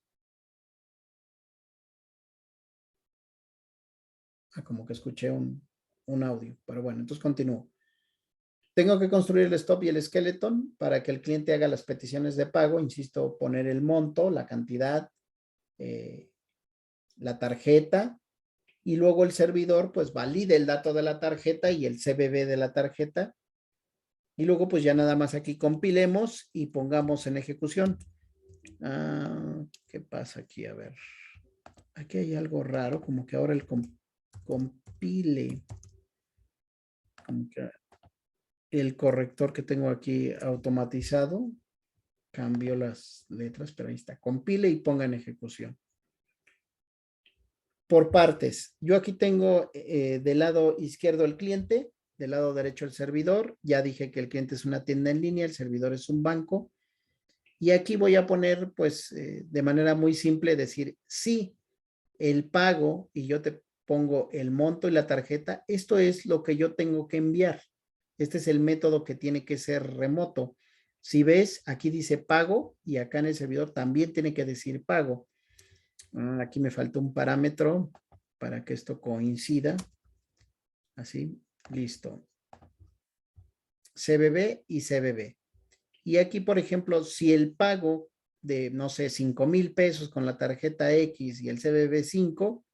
Como que escuché un audio, pero bueno, entonces continúo. Tengo que construir el stop y el skeleton para que el cliente haga las peticiones de pago. Insisto, poner el monto, la cantidad, la tarjeta, y luego el servidor pues valide el dato de la tarjeta y el CBV de la tarjeta. Y luego pues ya nada más aquí compilemos y pongamos en ejecución. ¿Qué pasa aquí? A ver. Aquí hay algo raro, como que ahora el compile. Como que el corrector que tengo aquí automatizado cambió las letras, pero ahí está. Compile y ponga en ejecución. Por partes. Yo aquí tengo del lado izquierdo el cliente, del lado derecho el servidor. Ya dije que el cliente es una tienda en línea, el servidor es un banco. Y aquí voy a poner, pues, de manera muy simple, decir, sí, el pago, y yo te pongo el monto y la tarjeta, esto es lo que yo tengo que enviar. Este es el método que tiene que ser remoto. Si ves, aquí dice pago y acá en el servidor también tiene que decir pago. Aquí me falta un parámetro para que esto coincida. Así, listo. CBB y CBB. Y aquí, por ejemplo, si el pago de, no sé, 5,000 pesos con la tarjeta X y el CBB 5,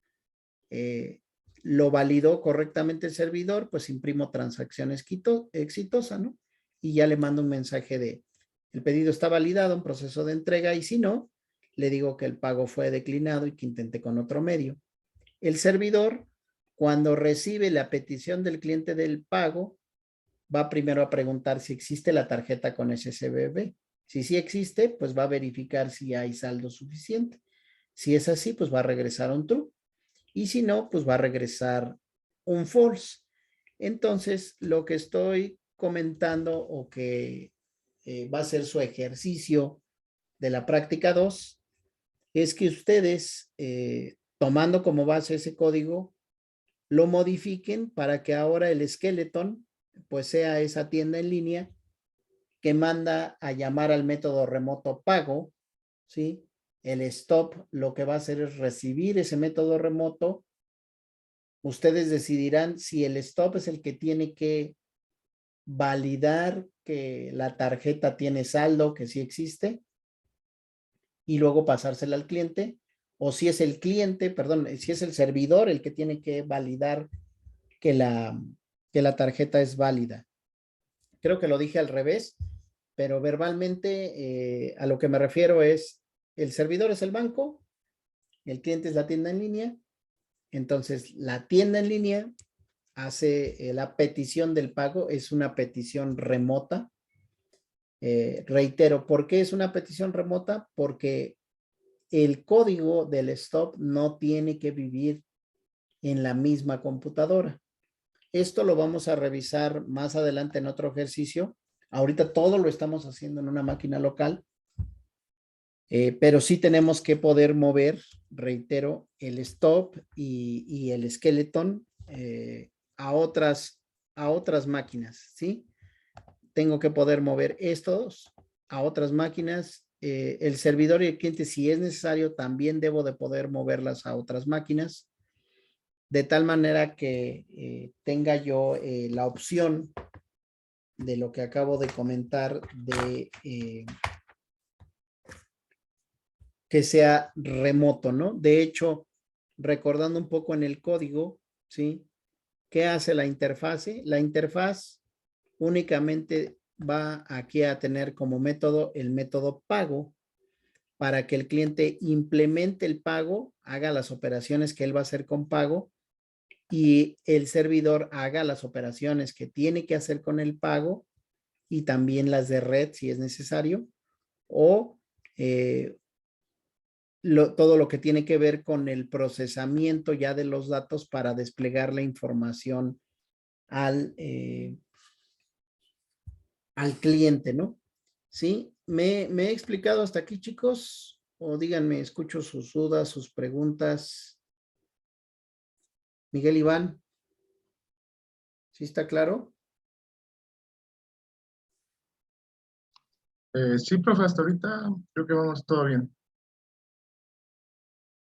lo validó correctamente el servidor, pues imprimo transacción exitosa, ¿no? Y ya le mando un mensaje de, el pedido está validado en proceso de entrega, y si no, le digo que el pago fue declinado y que intenté con otro medio. El servidor, cuando recibe la petición del cliente del pago, va primero a preguntar si existe la tarjeta con ese CBB. Si sí existe, pues va a verificar si hay saldo suficiente. Si es así, pues va a regresar un true. Y si no, pues va a regresar un false. Entonces, lo que estoy comentando o que va a ser su ejercicio de la práctica 2 es que ustedes, tomando como base ese código, lo modifiquen para que ahora el skeleton pues sea esa tienda en línea que manda a llamar al método remoto pago, ¿sí? El stop lo que va a hacer es recibir ese método remoto. Ustedes decidirán si el stop es el que tiene que validar que la tarjeta tiene saldo, que sí existe, y luego pasársela al cliente, o si es el cliente, perdón, si es el servidor el que tiene que validar que la tarjeta es válida. Creo que lo dije al revés, pero verbalmente a lo que me refiero es, el servidor es el banco, el cliente es la tienda en línea, entonces la tienda en línea hace la petición del pago, es una petición remota. Reitero, ¿por qué es una petición remota? Porque el código del stop no tiene que vivir en la misma computadora. Esto lo vamos a revisar más adelante en otro ejercicio. Ahorita todo lo estamos haciendo en una máquina local, pero sí tenemos que poder mover, reitero, el stop y el skeleton a otras máquinas, ¿sí? Tengo que poder mover estos a otras máquinas. El servidor y el cliente, si es necesario, también debo de poder moverlas a otras máquinas, de tal manera que tenga yo la opción de lo que acabo de comentar de que sea remoto, ¿no? De hecho, recordando un poco en el código, ¿sí? ¿Qué hace la interfase? La interfaz únicamente va aquí a tener como método el método pago para que el cliente implemente el pago, haga las operaciones que él va a hacer con pago y el servidor haga las operaciones que tiene que hacer con el pago y también las de red si es necesario, o todo lo que tiene que ver con el procesamiento ya de los datos para desplegar la información al cliente, ¿no? ¿Sí? ¿Me he explicado hasta aquí, chicos? O díganme, escucho sus dudas, sus preguntas. Miguel Iván, ¿sí está claro? Sí, profe, hasta ahorita creo que vamos todo bien.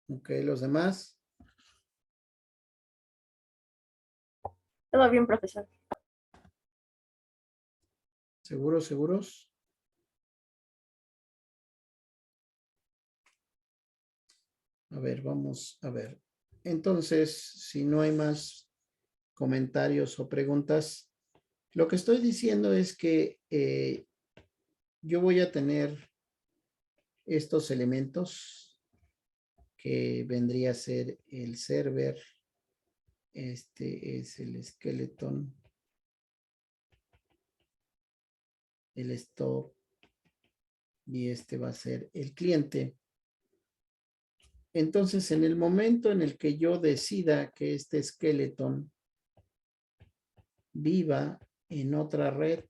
Ok, los demás. Todo bien, profesor. ¿Seguros, seguros? A ver, vamos a ver. Entonces, si no hay más comentarios o preguntas, lo que estoy diciendo es que yo voy a tener estos elementos que vendría a ser el server. Este es el skeleton, el stop y este va a ser el cliente. Entonces, en el momento en el que yo decida que este skeleton viva en otra red,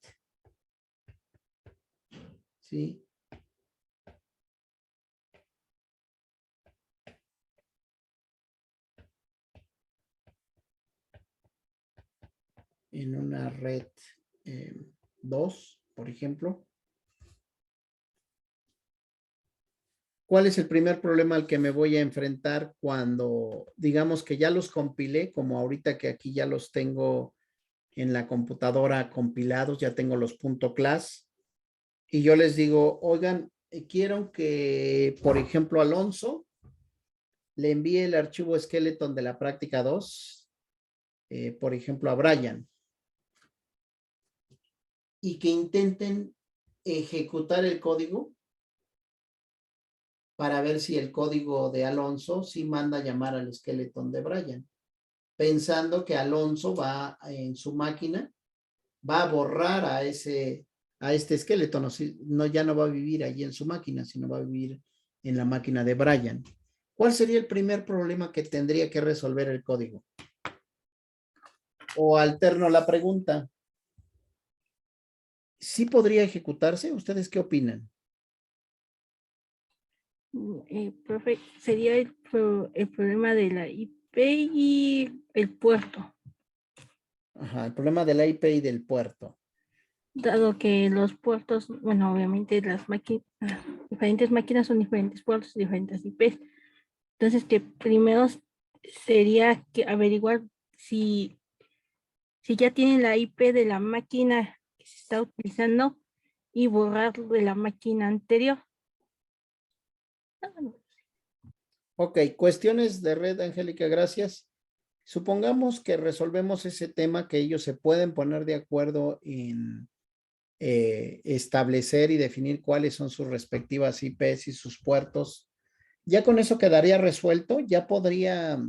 ¿sí? En una red 2, por ejemplo. ¿Cuál es el primer problema al que me voy a enfrentar cuando, digamos que ya los compilé, como ahorita que aquí ya los tengo en la computadora compilados, ya tengo los .class, y yo les digo, oigan, quiero que, por ejemplo, Alonso le envíe el archivo skeleton de la práctica 2, por ejemplo, a Brian, y que intenten ejecutar el código para ver si el código de Alonso sí manda a llamar al skeleton de Brian, pensando que Alonso va en su máquina, va a borrar a este skeleton, no, ya no va a vivir allí en su máquina, sino va a vivir en la máquina de Brian. ¿Cuál sería el primer problema que tendría que resolver el código? O alterno la pregunta. ¿Sí podría ejecutarse? ¿Ustedes qué opinan? Profe, sería el problema de la IP y el puerto, Ajá, el problema de la IP y del puerto. dado que los puertos, bueno, obviamente las diferentes máquinas son diferentes puertos, diferentes IPs. Entonces, que primero sería que averiguar si ya tienen la IP de la máquina que se está utilizando y borrar de la máquina anterior. Ok, cuestiones de red, Angélica, gracias. Supongamos que resolvemos ese tema, que ellos se pueden poner de acuerdo en establecer y definir cuáles son sus respectivas IPs y sus puertos. Ya con eso quedaría resuelto, ya podría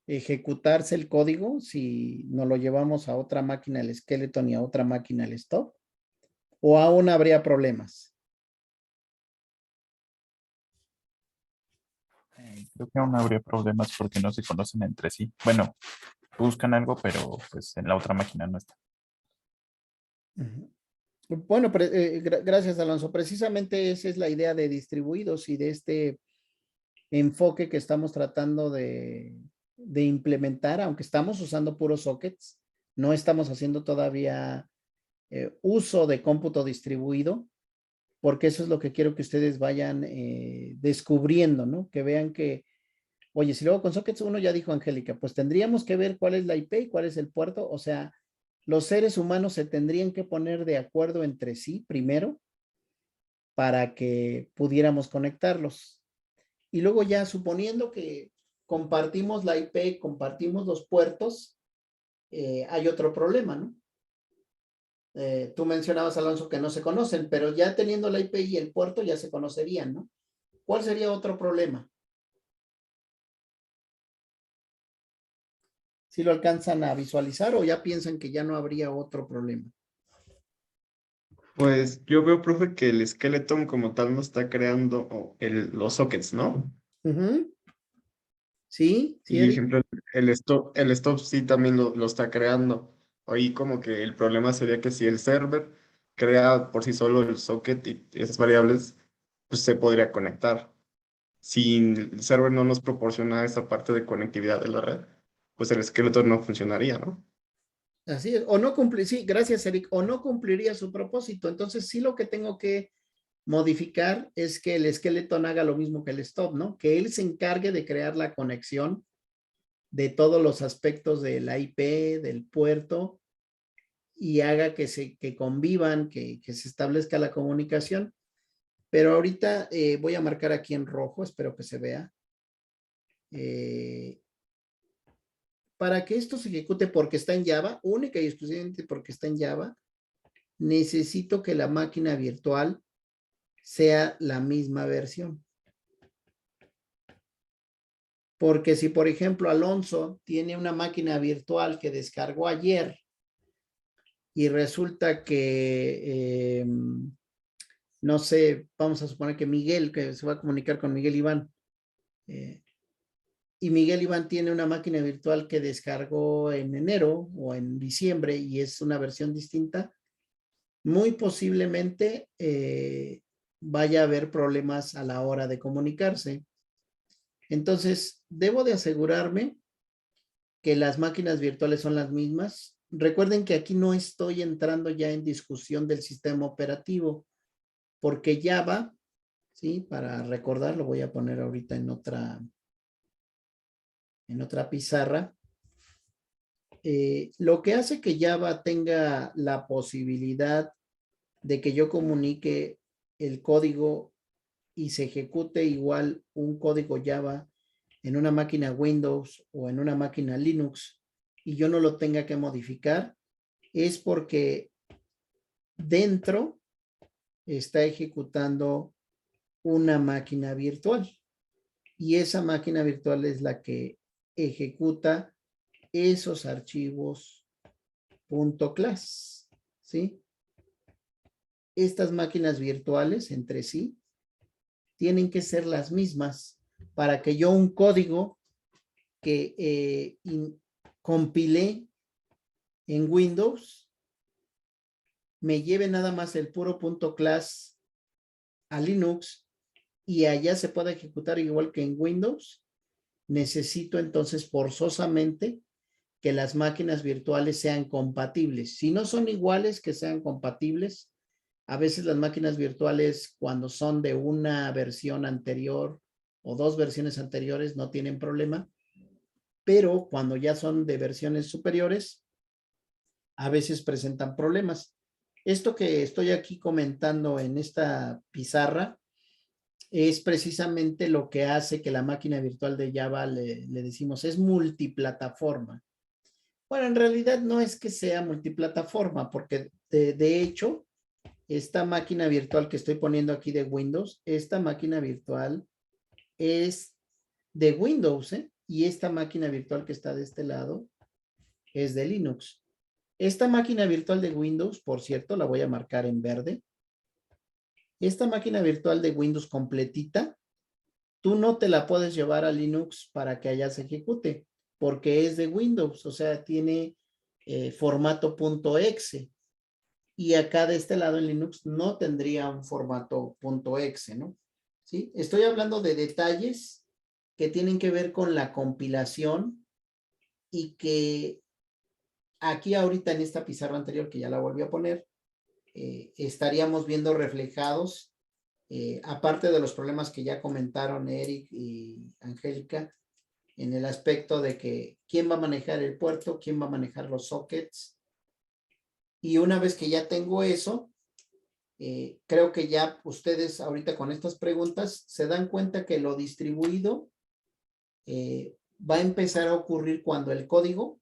ejecutarse el código si no lo llevamos a otra máquina el skeleton y a otra máquina el stop, o aún habría problemas. Creo que aún habría problemas porque no se conocen entre sí. Bueno, buscan algo, pero pues en la otra máquina no está. Ujú. Bueno, gracias, Alonso. Precisamente esa es la idea de distribuidos y de este enfoque que estamos tratando de implementar, aunque estamos usando puros sockets, no estamos haciendo todavía uso de cómputo distribuido, porque eso es lo que quiero que ustedes vayan descubriendo, ¿no? Que vean que, oye, si luego con sockets uno ya dijo, Angélica, pues tendríamos que ver cuál es la IP y cuál es el puerto, o sea, los seres humanos se tendrían que poner de acuerdo entre sí primero para que pudiéramos conectarlos. Y luego ya suponiendo que compartimos la IP, compartimos los puertos, hay otro problema, ¿no? Tú mencionabas, Alonso, que no se conocen, pero ya teniendo la IP y el puerto ya se conocerían, ¿no? ¿Cuál sería otro problema? ¿Si lo alcanzan a visualizar o ya piensan que ya no habría otro problema? Pues yo veo, profe, que el skeleton como tal no está creando los sockets, ¿no? Ujú. Sí, sí, Y Eric. ejemplo, el stop sí también lo está creando. Ahí como que el problema sería que si el server crea por sí solo el socket y esas variables, pues se podría conectar. Si el server no nos proporciona esa parte de conectividad de la red, pues el skeleton no funcionaría, ¿no? Así es. O no cumplir, sí, gracias, Eric. O no cumpliría su propósito. Entonces, sí lo que tengo que modificar es que el skeleton haga lo mismo que el stop, ¿no? Que él se encargue de crear la conexión de todos los aspectos de la IP, del puerto, y haga que convivan, que se establezca la comunicación. Pero ahorita voy a marcar aquí en rojo, espero que se vea. Para que esto se ejecute porque está en Java, única y exclusivamente porque está en Java, necesito que la máquina virtual sea la misma versión. Porque si, por ejemplo, Alonso tiene una máquina virtual que descargó ayer y resulta que, no sé, vamos a suponer que Miguel, que se va a comunicar con Miguel Iván, y Miguel Iván tiene una máquina virtual que descargó en enero o en diciembre y es una versión distinta, muy posiblemente vaya a haber problemas a la hora de comunicarse. Entonces, debo de asegurarme que las máquinas virtuales son las mismas. Recuerden que aquí no estoy entrando ya en discusión del sistema operativo, porque Java, ¿sí? Para recordar, lo voy a poner ahorita en otra pizarra. Lo que hace que Java tenga la posibilidad de que yo comunique el código y se ejecute igual un código Java en una máquina Windows o en una máquina Linux y yo no lo tenga que modificar, es porque dentro está ejecutando una máquina virtual y esa máquina virtual es la que ejecuta esos archivos .class, ¿sí? Estas máquinas virtuales entre sí tienen que ser las mismas para que yo un código que compilé en Windows me lleve nada más el puro .class a Linux y allá se pueda ejecutar igual que en Windows. Necesito entonces forzosamente que las máquinas virtuales sean compatibles. Si no son iguales, que sean compatibles. A veces las máquinas virtuales, cuando son de una versión anterior o dos versiones anteriores, no tienen problema. Pero cuando ya son de versiones superiores, a veces presentan problemas. Esto que estoy aquí comentando en esta pizarra es precisamente lo que hace que la máquina virtual de Java le decimos es multiplataforma. Bueno, en realidad no es que sea multiplataforma, porque de hecho, esta máquina virtual que estoy poniendo aquí de Windows, esta máquina virtual es de Windows, ¿eh? Y esta máquina virtual que está de este lado es de Linux. Esta máquina virtual de Windows, por cierto, la voy a marcar en verde. Esta máquina virtual de Windows completita, tú no te la puedes llevar a Linux para que allá se ejecute, porque es de Windows, o sea, tiene formato .exe. Y acá de este lado en Linux no tendría un formato .exe, ¿no? ¿Sí? Estoy hablando de detalles que tienen que ver con la compilación y que aquí ahorita en esta pizarra anterior, que ya la volví a poner, estaríamos viendo reflejados, aparte de los problemas que ya comentaron Eric y Angélica, en el aspecto de que quién va a manejar el puerto, quién va a manejar los sockets. Y una vez que ya tengo eso, creo que ya ustedes ahorita con estas preguntas se dan cuenta que lo distribuido va a empezar a ocurrir cuando el código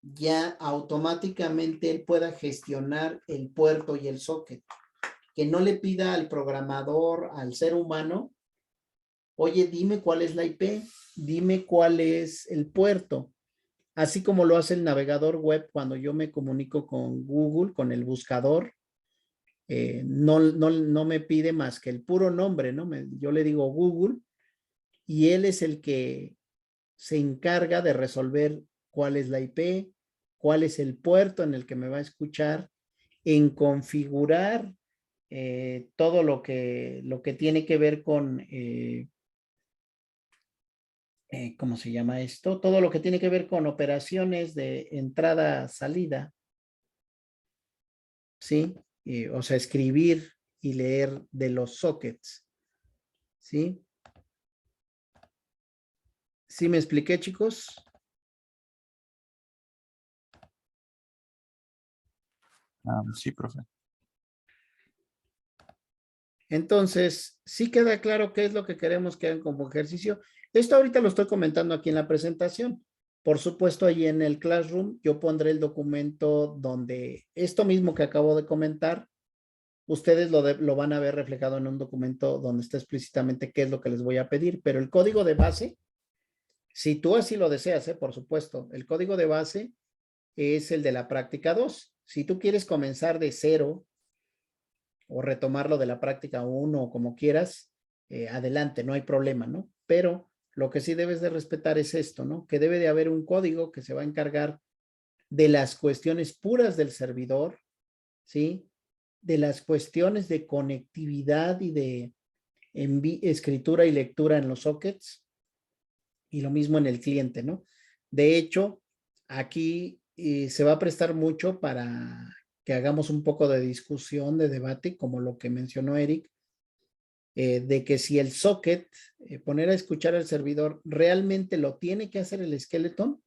ya automáticamente él pueda gestionar el puerto y el socket. Que no le pida al programador, al ser humano, oye, dime cuál es la IP, dime cuál es el puerto. Así como lo hace el navegador web cuando yo me comunico con Google, con el buscador, no me pide más que el puro nombre, ¿no? Yo le digo Google y él es el que se encarga de resolver cuál es la IP, cuál es el puerto en el que me va a escuchar, en configurar todo lo que tiene que ver con, ¿cómo se llama esto? Todo lo que tiene que ver con operaciones de entrada-salida, ¿sí? O sea, escribir y leer de los sockets, ¿sí? ¿Sí me expliqué, chicos? Sí, profe. Entonces, sí queda claro qué es lo que queremos que hagan como ejercicio. Esto ahorita lo estoy comentando aquí en la presentación. Por supuesto, ahí en el Classroom yo pondré el documento donde esto mismo que acabo de comentar, ustedes lo van a ver reflejado en un documento donde está explícitamente qué es lo que les voy a pedir, pero el código de base, si tú así lo deseas, por supuesto, el código de base es el de la práctica 2. Si tú quieres comenzar de cero o retomarlo de la práctica 1 o como quieras, adelante, no hay problema, ¿no? Pero lo que sí debes de respetar es esto, ¿no? Que debe de haber un código que se va a encargar de las cuestiones puras del servidor, ¿sí? De las cuestiones de conectividad y de escritura y lectura en los sockets y lo mismo en el cliente, ¿no? De hecho, aquí se va a prestar mucho para que hagamos un poco de discusión, de debate, como lo que mencionó Eric, de que si el socket, poner a escuchar al servidor, realmente lo tiene que hacer el skeleton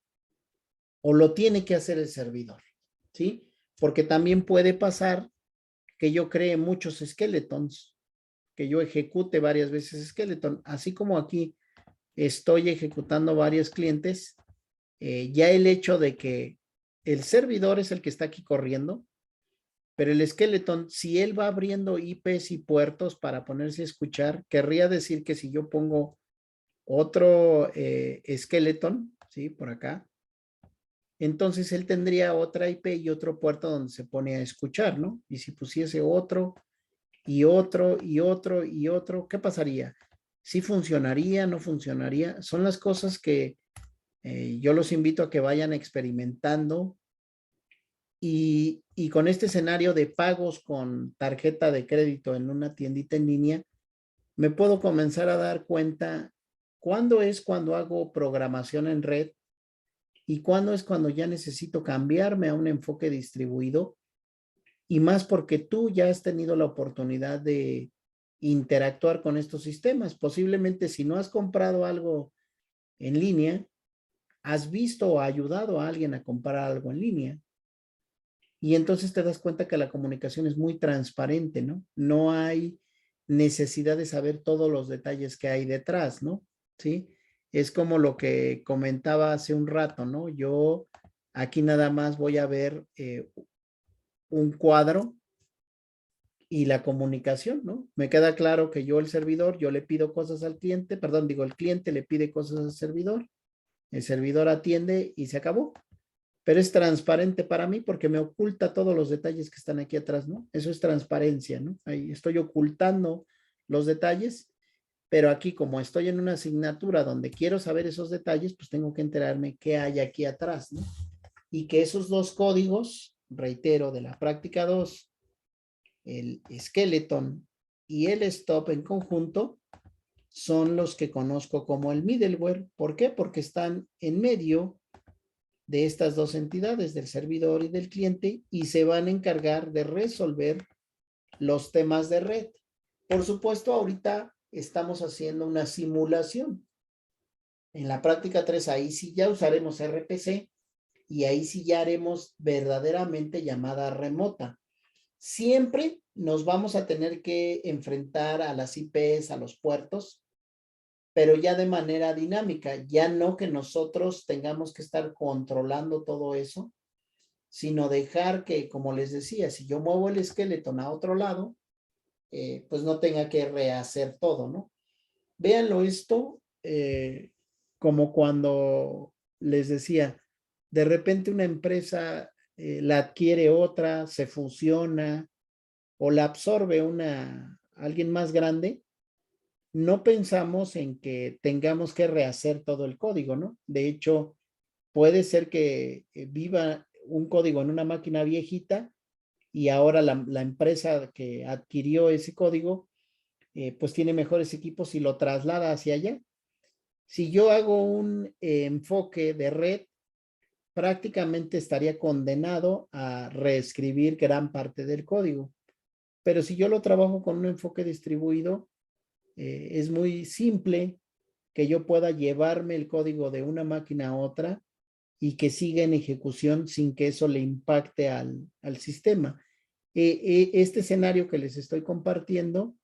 o lo tiene que hacer el servidor, ¿sí? Porque también puede pasar que yo cree muchos skeletons, que yo ejecute varias veces skeleton, así como aquí estoy ejecutando varios clientes, ya el hecho de que el servidor es el que está aquí corriendo, pero el skeleton, si él va abriendo IPs y puertos para ponerse a escuchar, querría decir que si yo pongo otro skeleton, ¿sí? Por acá, entonces él tendría otra IP y otro puerto donde se pone a escuchar, ¿no? Y si pusiese otro y otro y otro y otro, ¿qué pasaría? ¿Sí funcionaría? ¿No funcionaría? Son las cosas que yo los invito a que vayan experimentando y con este escenario de pagos con tarjeta de crédito en una tiendita en línea, me puedo comenzar a dar cuenta cuándo es cuando hago programación en red y cuándo es cuando ya necesito cambiarme a un enfoque distribuido y más porque tú ya has tenido la oportunidad de interactuar con estos sistemas. Posiblemente si no has comprado algo en línea, has visto o ayudado a alguien a comprar algo en línea. Y entonces te das cuenta que la comunicación es muy transparente, ¿no? No hay necesidad de saber todos los detalles que hay detrás, ¿no? ¿Sí? Es como lo que comentaba hace un rato, ¿no? Yo aquí nada más voy a ver un cuadro y la comunicación, ¿no? Me queda claro que yo, el servidor, yo le pido cosas al cliente, perdón, digo, el cliente le pide cosas al servidor, el servidor atiende y se acabó. Pero es transparente para mí porque me oculta todos los detalles que están aquí atrás, ¿no? Eso es transparencia, ¿no? Ahí estoy ocultando los detalles, pero aquí como estoy en una asignatura donde quiero saber esos detalles, pues tengo que enterarme qué hay aquí atrás, ¿no? Y que esos dos códigos, reitero, de la práctica 2, el skeleton y el stop en conjunto, son los que conozco como el middleware. ¿Por qué? Porque están en medio de estas dos entidades, del servidor y del cliente, y se van a encargar de resolver los temas de red. Por supuesto, ahorita estamos haciendo una simulación. En la práctica 3, ahí sí ya usaremos RPC y ahí sí ya haremos verdaderamente llamada remota. Siempre nos vamos a tener que enfrentar a las IPs, a los puertos, pero ya de manera dinámica, ya no que nosotros tengamos que estar controlando todo eso, sino dejar que, como les decía, si yo muevo el esqueleto a otro lado, pues no tenga que rehacer todo, ¿no? Véanlo esto como cuando les decía, de repente una empresa la adquiere otra, se fusiona o la absorbe alguien más grande. No pensamos en que tengamos que rehacer todo el código, ¿no? De hecho, puede ser que viva un código en una máquina viejita y ahora la empresa que adquirió ese código, pues tiene mejores equipos y lo traslada hacia allá. Si yo hago un enfoque de red, prácticamente estaría condenado a reescribir gran parte del código. Pero si yo lo trabajo con un enfoque distribuido, es muy simple que yo pueda llevarme el código de una máquina a otra y que siga en ejecución sin que eso le impacte al sistema. Este escenario que les estoy compartiendo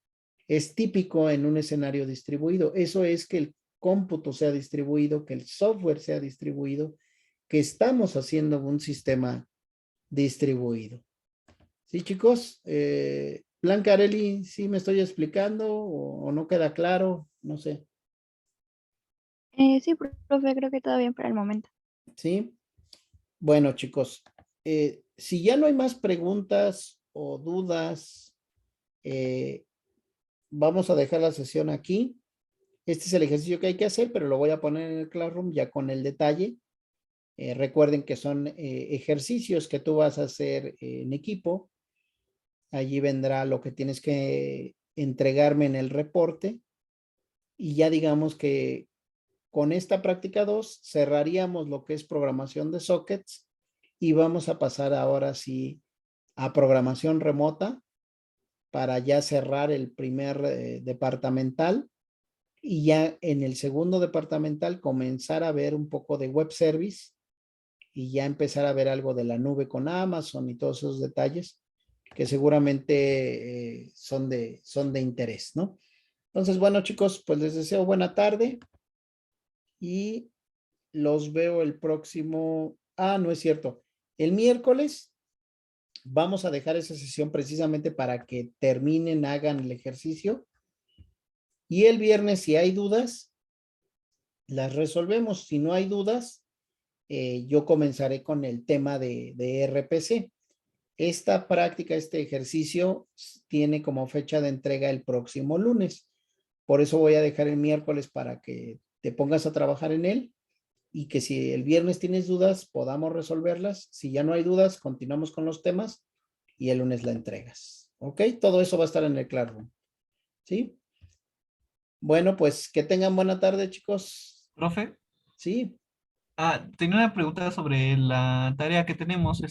es típico en un escenario distribuido. Eso es que el cómputo sea distribuido, que el software sea distribuido, que estamos haciendo un sistema distribuido. ¿Sí, chicos? Blanca, Arely, ¿sí me estoy explicando o no queda claro? No sé. Sí, profe, creo que todo bien por el momento. ¿Sí? Bueno, chicos, si ya no hay más preguntas o dudas, vamos a dejar la sesión aquí. Este es el ejercicio que hay que hacer, pero lo voy a poner en el Classroom ya con el detalle. Recuerden que son ejercicios que tú vas a hacer en equipo. Allí vendrá lo que tienes que entregarme en el reporte. Y ya digamos que con esta práctica 2 cerraríamos lo que es programación de sockets y vamos a pasar ahora sí a programación remota para ya cerrar el primer departamental y ya en el segundo departamental comenzar a ver un poco de web service y ya empezar a ver algo de la nube con Amazon y todos esos detalles que seguramente son de interés, ¿no? Entonces, bueno, chicos, pues les deseo buena tarde y los veo el próximo. No es cierto. El miércoles vamos a dejar esa sesión precisamente para que terminen, hagan el ejercicio. Y el viernes, si hay dudas, las resolvemos. Si no hay dudas, yo comenzaré con el tema de RPC. Esta práctica, este ejercicio tiene como fecha de entrega el próximo lunes. Por eso voy a dejar el miércoles para que te pongas a trabajar en él y que si el viernes tienes dudas, podamos resolverlas. Si ya no hay dudas, continuamos con los temas y el lunes la entregas. ¿Ok? Todo eso va a estar en el Classroom. ¿Sí? Bueno, pues que tengan buena tarde, chicos. Profe, Sí. tenía una pregunta sobre la tarea que tenemos.